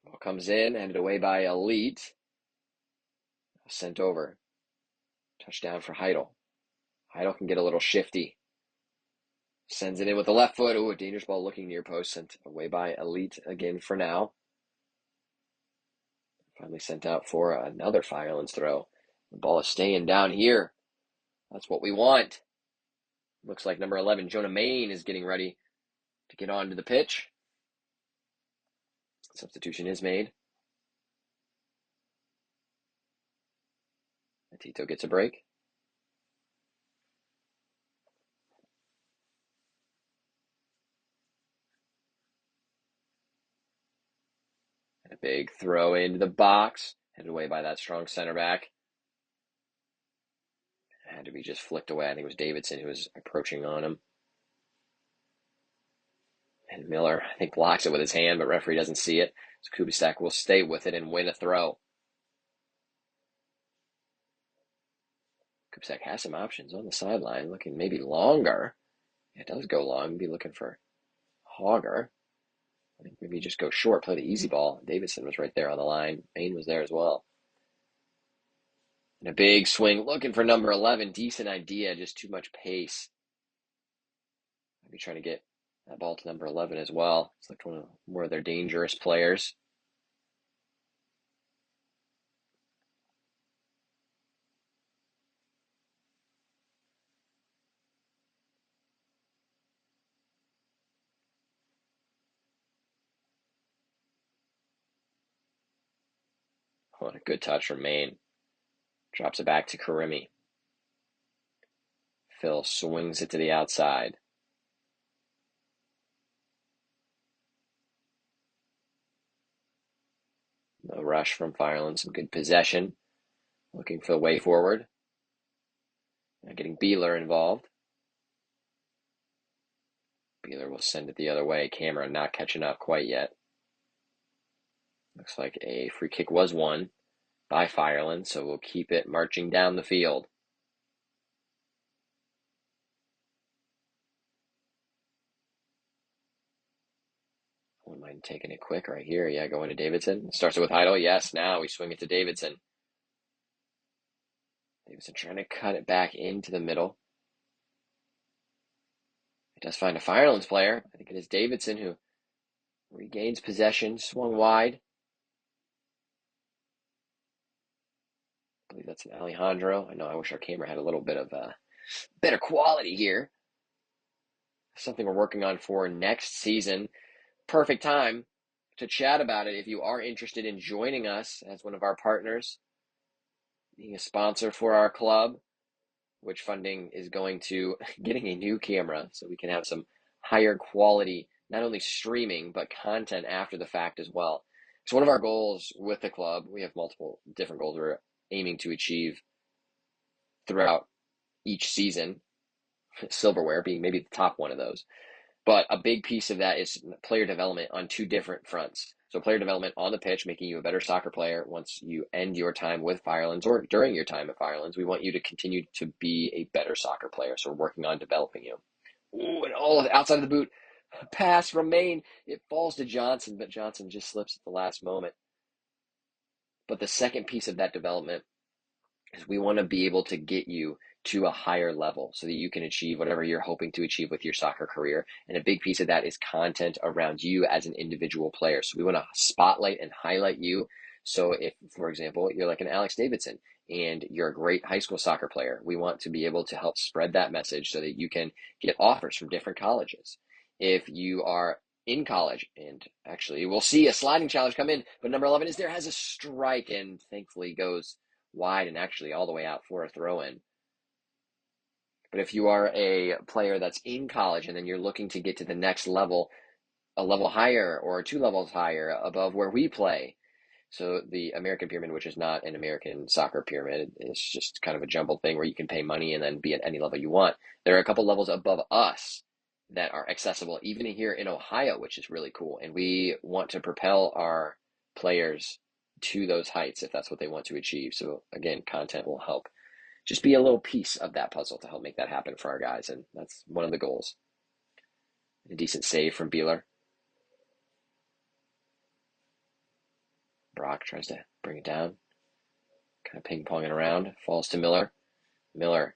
Ball comes in, handed away by Elite. Sent over. Touchdown for Heidel. Heidel can get a little shifty. Sends it in with the left foot. Ooh, a dangerous ball looking near post. Sent away by Elite again for now. Finally sent out for another Firelands throw. The ball is staying down here. That's what we want. Looks like number 11, Jonah Main, is getting ready to get onto the pitch. Substitution is made. Tito gets a break. And a big throw into the box. Headed away by that strong center back. It had to be just flicked away. I think it was Davidson who was approaching on him. And Miller, I think, blocks it with his hand, but referee doesn't see it. So Kubicek will stay with it and win a throw. Kubicek has some options on the sideline, looking maybe longer. It does go long. Maybe looking for Hogger. I think maybe just go short, play the easy ball. Davidson was right there on the line. Main was there as well. And a big swing, looking for number 11. Decent idea, just too much pace. Maybe trying to get that ball to number 11 as well. It's like one of more of their dangerous players. Oh, and a good touch from Main. Drops it back to Karimi. Phil swings it to the outside. No rush from Fireland. Some good possession. Looking for the way forward. Now getting Beeler involved. Beeler will send it the other way. Cameron not catching up quite yet. Looks like a free kick was won by Fireland, so we'll keep it marching down the field. Wouldn't mind taking it quick right here. Yeah, going to Davidson. Starts it with Heidel. Yes, now we swing it to Davidson. Davidson trying to cut it back into the middle. It does find a Firelands player. I think it is Davidson who regains possession, swung wide. I believe that's an Alejandro. I know I wish our camera had a little bit of better quality here. Something we're working on for next season. Perfect time to chat about it if you are interested in joining us as one of our partners, being a sponsor for our club, which funding is going to getting a new camera so we can have some higher quality, not only streaming, but content after the fact as well. So one of our goals with the club, we have multiple different goals we're aiming to achieve throughout each season, silverware being maybe the top one of those. But a big piece of that is player development on two different fronts. So player development on the pitch, making you a better soccer player once you end your time with Firelands or during your time at Firelands. We want you to continue to be a better soccer player. So we're working on developing you. Ooh, and all outside of the boot. Pass from Maine. It falls to Johnson, but Johnson just slips at the last moment. But the second piece of that development is we want to be able to get you to a higher level so that you can achieve whatever you're hoping to achieve with your soccer career. And a big piece of that is content around you as an individual player. So we want to spotlight and highlight you. So if, for example, you're like an Alex Davidson and you're a great high school soccer player, we want to be able to help spread that message so that you can get offers from different colleges. If you are in college, and actually we'll see a sliding challenge come in, but number 11 is there, has a strike and thankfully goes wide and actually all the way out for a throw-in. But if you are a player that's in college and then you're looking to get to the next level, a level higher or 2 levels higher above where we play, so the American pyramid, which is not an American soccer pyramid, it's just kind of a jumbled thing where you can pay money and then be at any level you want. There are a couple levels above us that are accessible even here in Ohio, which is really cool. And we want to propel our players to those heights if that's what they want to achieve. So again, content will help just be a little piece of that puzzle to help make that happen for our guys. And that's one of the goals. A decent save from Beeler. Brock tries to bring it down. Kind of ping-ponging around. Falls to Miller. Miller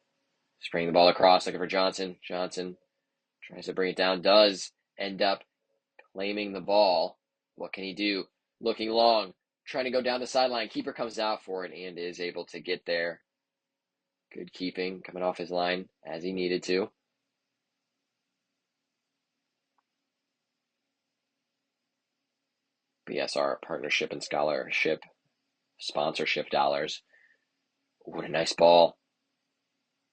spraying the ball across, looking for Johnson. Johnson tries to bring it down. Does end up claiming the ball. What can he do? Looking long. Trying to go down the sideline. Keeper comes out for it and is able to get there. Good keeping, coming off his line as he needed to. BSR partnership and scholarship sponsorship dollars. What a nice ball.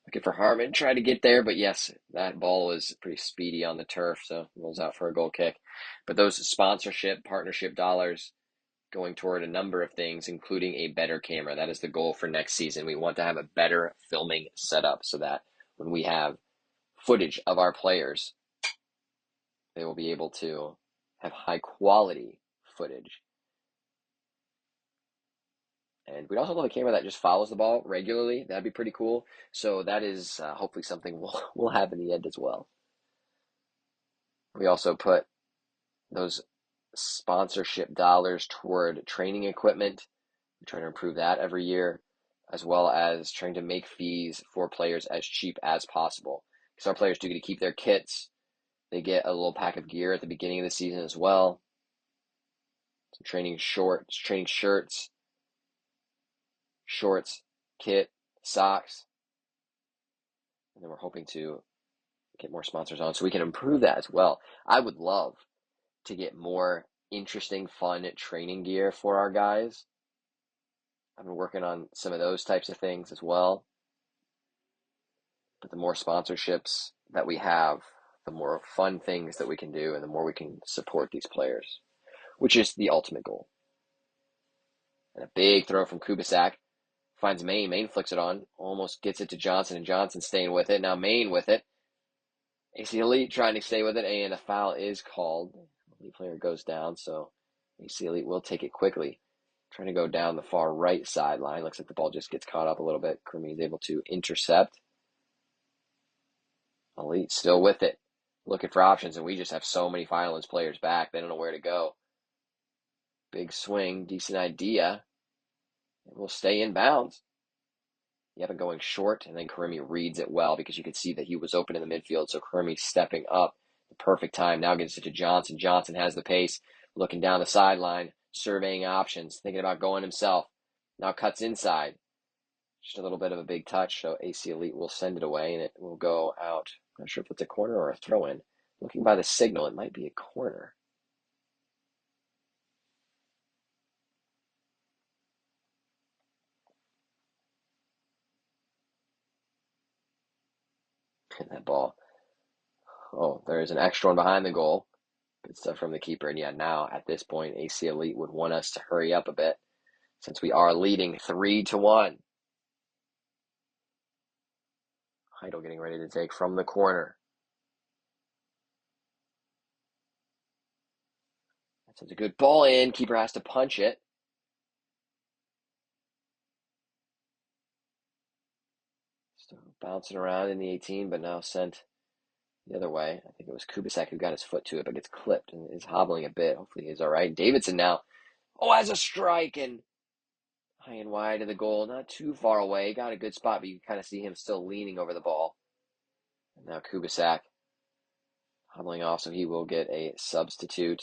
Looking for Harmon, tried to get there, but yes, that ball was pretty speedy on the turf, so rolls out for a goal kick. But those sponsorship, partnership dollars going toward a number of things, including a better camera. That is the goal for next season. We want to have a better filming setup so that when we have footage of our players, they will be able to have high quality footage. And we'd also love a camera that just follows the ball regularly. That'd be pretty cool. So that is hopefully something we'll have in the end as well. We also put those sponsorship dollars toward training equipment. We try to improve that every year, as well as trying to make fees for players as cheap as possible. Because our players do get to keep their kits. They get a little pack of gear at the beginning of the season as well. Some training shirts, kit, socks. And then we're hoping to get more sponsors on so we can improve that as well. I would love to get more interesting, fun training gear for our guys. I've been working on some of those types of things as well. But the more sponsorships that we have, the more fun things that we can do and the more we can support these players, which is the ultimate goal. And a big throw from Kubisak. Finds Maine. Maine flicks it on. Almost gets it to Johnson, and Johnson staying with it. Now Maine with it. AC Elite trying to stay with it, and a foul is called. The lead player goes down, so AC Elite will take it quickly. Trying to go down the far right sideline. Looks like the ball just gets caught up a little bit. Kermie is able to intercept. Elite still with it. Looking for options, and we just have so many Firelands players back. They don't know where to go. Big swing. Decent idea. And we'll stay in bounds. Yep, and going short, and then Karimi reads it well because you could see that he was open in the midfield, so Karimi stepping up. The perfect time. Now gets it to Johnson. Johnson has the pace, looking down the sideline, surveying options, thinking about going himself. Now cuts inside. Just a little bit of a big touch, so AC Elite will send it away, and it will go out. I'm not sure if it's a corner or a throw-in. Looking by the signal, it might be a corner. And that ball. Oh, there's an extra one behind the goal. Good stuff from the keeper. And yeah, now at this point, AC Elite would want us to hurry up a bit since we are leading 3-1. Heidel getting ready to take from the corner. So it's a good ball in. Keeper has to punch it. Still bouncing around in the 18, but now sent the other way. I think it was Kubicek who got his foot to it, but gets clipped and is hobbling a bit. Hopefully he's all right. Davidson now, has a strike and high and wide of the goal. Not too far away. Got a good spot, but you can kind of see him still leaning over the ball. And now Kubicek hobbling off, so he will get a substitute.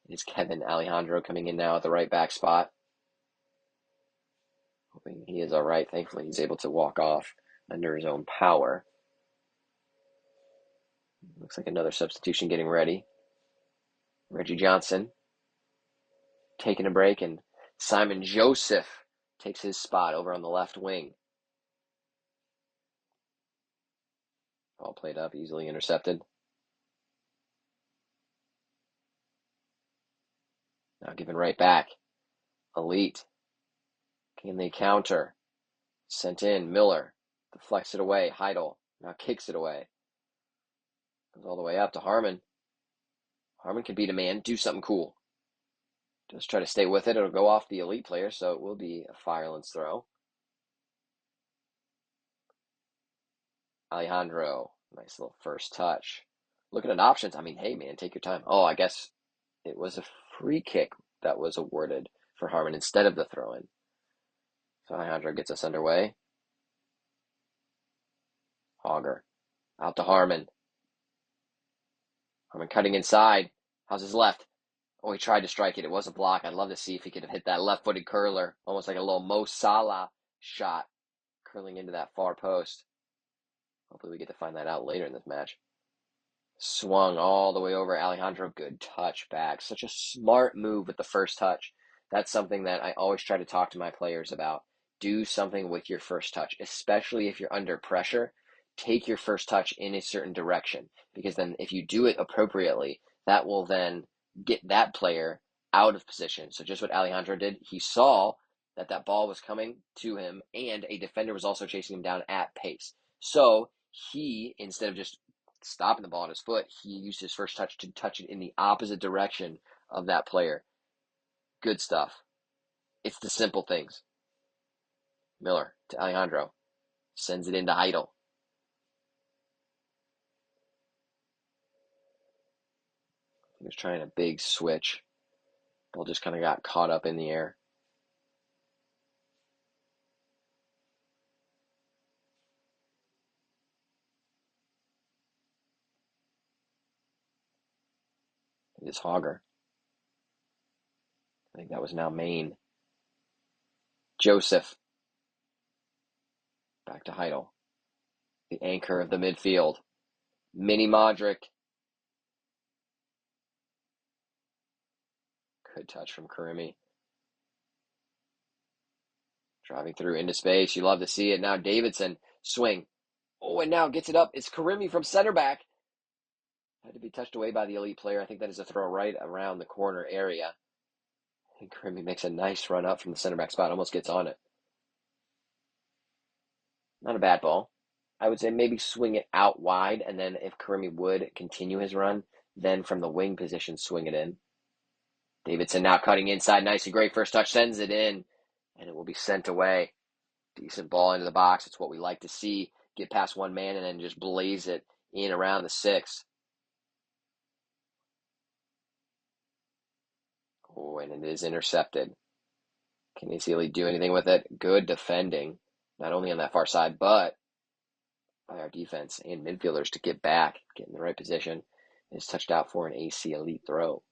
It's Kevin Alejandro coming in now at the right back spot. Hoping he is all right. Thankfully, he's able to walk off under his own power. Looks like another substitution getting ready. Reggie Johnson taking a break, and Simon Joseph takes his spot over on the left wing. Ball played up, easily intercepted. Now given right back. Elite. Can they counter? Sent in. Miller deflects it away. Heidel now kicks it away. Goes all the way up to Harmon. Harmon can beat a man, do something cool. Just try to stay with it. It'll go off the Elite player, so it will be a Firelands throw. Alejandro, nice little first touch. Looking at options. I mean, hey, man, take your time. Oh, I guess it was a free kick that was awarded for Harmon instead of the throw-in. So Alejandro gets us underway. Hogger out to Harmon. Harmon cutting inside. How's his left? Oh, he tried to strike it. It was a block. I'd love to see if he could have hit that left-footed curler, almost like a little Mo Salah shot, curling into that far post. Hopefully we get to find that out later in this match. Swung all the way over. Alejandro, good touch back. Such a smart move with the first touch. That's something that I always try to talk to my players about. Do something with your first touch, especially if you're under pressure. Take your first touch in a certain direction, because then if you do it appropriately, that will then get that player out of position. So just what Alejandro did, he saw that that ball was coming to him and a defender was also chasing him down at pace. So he, instead of just stopping the ball on his foot, he used his first touch to touch it in the opposite direction of that player. Good stuff. It's the simple things. Miller to Alejandro. Sends it into Heidel. He was trying a big switch. Ball just kind of got caught up in the air. It is Hogger. I think that was now Maine. Joseph. Back to Heidel. The anchor of the midfield. Mini Modric. Good touch from Karimi. Driving through into space. You love to see it. Now Davidson. Swing. Oh, and now gets it up. It's Karimi from center back. Had to be touched away by the Elite player. I think that is a throw right around the corner area. And Karimi makes a nice run up from the center back spot. Almost gets on it. Not a bad ball. I would say maybe swing it out wide, and then if Karimi would continue his run, then from the wing position, swing it in. Davidson now cutting inside. Nicely, great first touch. Sends it in, and it will be sent away. Decent ball into the box. It's what we like to see. Get past one man and then just blaze it in around the 6. Oh, and it is intercepted. Can Easily do anything with it? Good defending, not only on that far side, but by our defense and midfielders to get back, get in the right position. It's touched out for an AC Elite throw.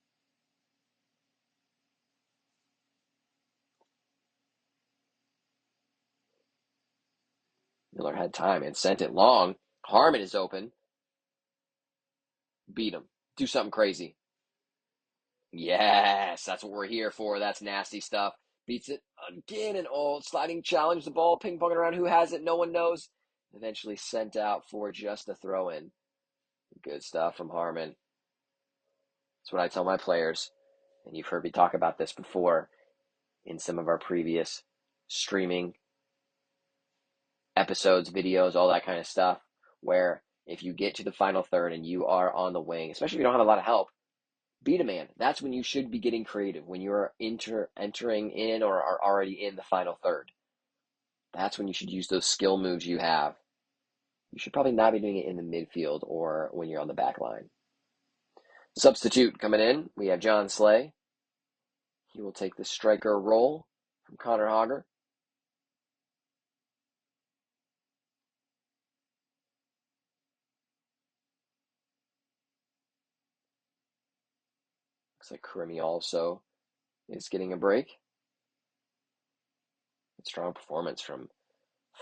Miller had time and sent it long. Harmon is open. Beat him. Do something crazy. Yes, that's what we're here for. That's nasty stuff. Beats it again, and sliding challenge, the ball ping-ponging around. Who has it? No one knows. Eventually sent out for just a throw-in. Good stuff from Harmon. That's what I tell my players, and you've heard me talk about this before in some of our previous streaming episodes, videos, all that kind of stuff, where if you get to the final third and you are on the wing, especially if you don't have a lot of help, beat a man. That's when you should be getting creative, when you're entering in or are already in the final third. That's when you should use those skill moves you have. You should probably not be doing it in the midfield or when you're on the back line. Substitute coming in, we have John Slay. He will take the striker role from Connor Hogger. Looks like Karimi also is getting a break. Strong performance from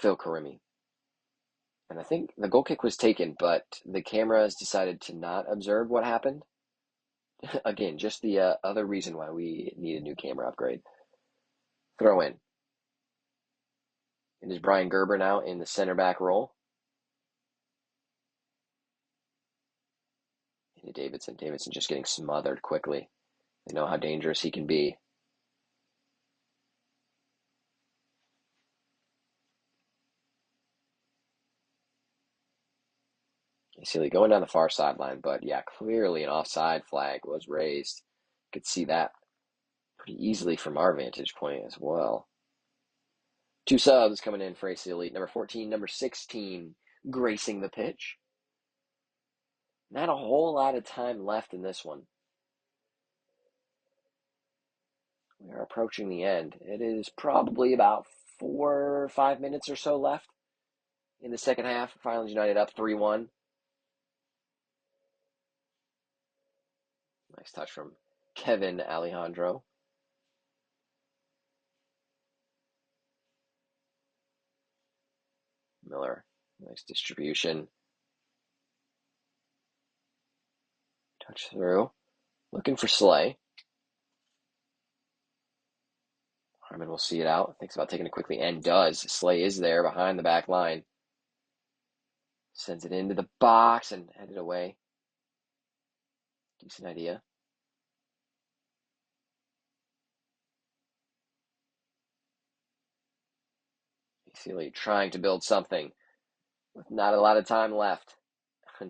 Phil Karimi. And I think the goal kick was taken, but the cameras decided to not observe what happened. Again, just the other reason why we need a new camera upgrade. Throw in. It is Brian Gerber now in the center back role. Into Davidson. Davidson just getting smothered quickly. They know how dangerous he can be. You see going down the far sideline, but yeah, clearly an offside flag was raised. You could see that pretty easily from our vantage point as well. Two subs coming in for AC Elite. Number 14, number 16 gracing the pitch. Not a whole lot of time left in this one. We are approaching the end. It is probably about 4 or 5 minutes or so left in the second half. Firelands United up 3-1. Nice touch from Kevin Alejandro. Miller, nice distribution. Touch through. Looking for Slay. Harmon will see it out. Thinks about taking it quickly and does. Slay is there behind the back line. Sends it into the box and headed away. Decent idea. Sealy trying to build something with not a lot of time left.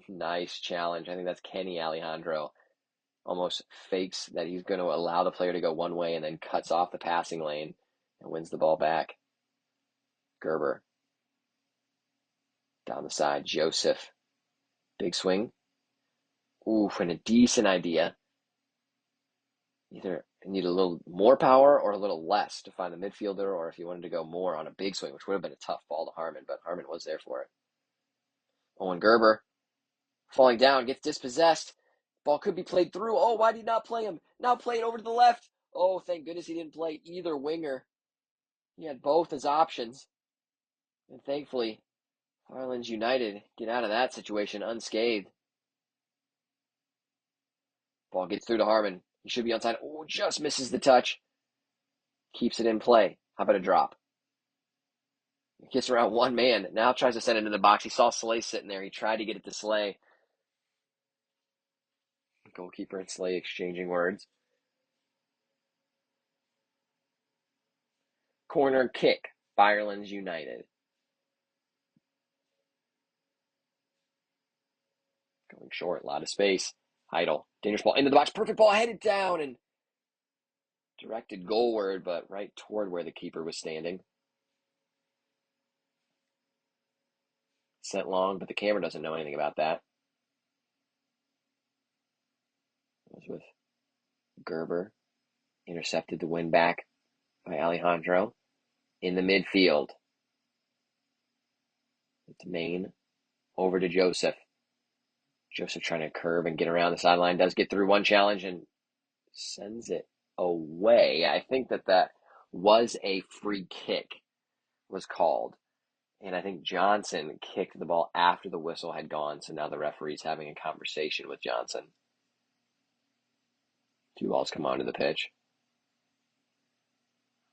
Nice challenge. I think that's Kenny Alejandro. Almost fakes that he's going to allow the player to go one way and then cuts off the passing lane and wins the ball back. Gerber. Down the side. Joseph. Big swing. Ooh, and a decent idea. Either need a little more power or a little less to find the midfielder, or if you wanted to go more on a big swing, which would have been a tough ball to Harmon, but Harmon was there for it. Owen Gerber falling down, gets dispossessed. Ball could be played through. Oh, why did he not play him? Now play it over to the left. Oh, thank goodness he didn't play either winger. He had both as options. And thankfully, Firelands United get out of that situation unscathed. Ball gets through to Harmon. He should be onside. Oh, just misses the touch. Keeps it in play. How about a drop? He gets around one man. Now tries to send it into the box. He saw Slay sitting there. He tried to get it to Slay. Goalkeeper and Slay exchanging words. Corner kick. Firelands United. Going short. A lot of space. Heidel. Dangerous ball into the box. Perfect ball. Headed down and directed goalward, but right toward where the keeper was standing. Sent long, but the camera doesn't know anything about that. It was with Gerber. Intercepted the win back by Alejandro. In the midfield. It's Maine. Over to Joseph. Joseph trying to curve and get around the sideline. Does get through one challenge and sends it away. I think that was a free kick was called. And I think Johnson kicked the ball after the whistle had gone. So now the referee's having a conversation with Johnson. Two balls come onto the pitch.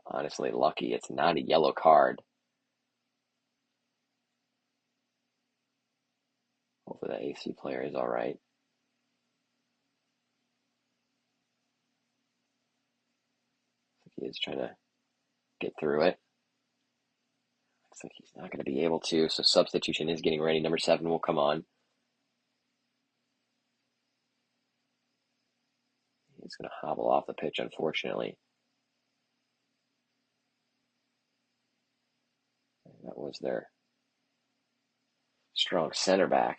Honestly, lucky it's not a yellow card. Hopefully the AC player is all right. He is trying to get through it. Looks like he's not going to be able to, so substitution is getting ready. Number 7 will come on. He's going to hobble off the pitch, unfortunately. That was their strong center back.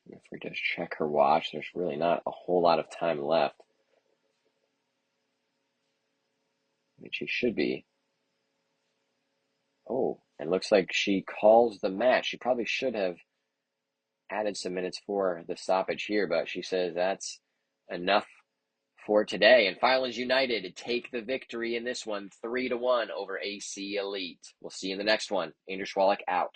If we just check her watch, there's really not a whole lot of time left. I mean, she should be. Oh, and looks like she calls the match. She probably should have added some minutes for the stoppage here, but she says that's enough for today. And Firelands United take the victory in this one, 3-1 over AC Elite. We'll see you in the next one. Andrew Schwalek out.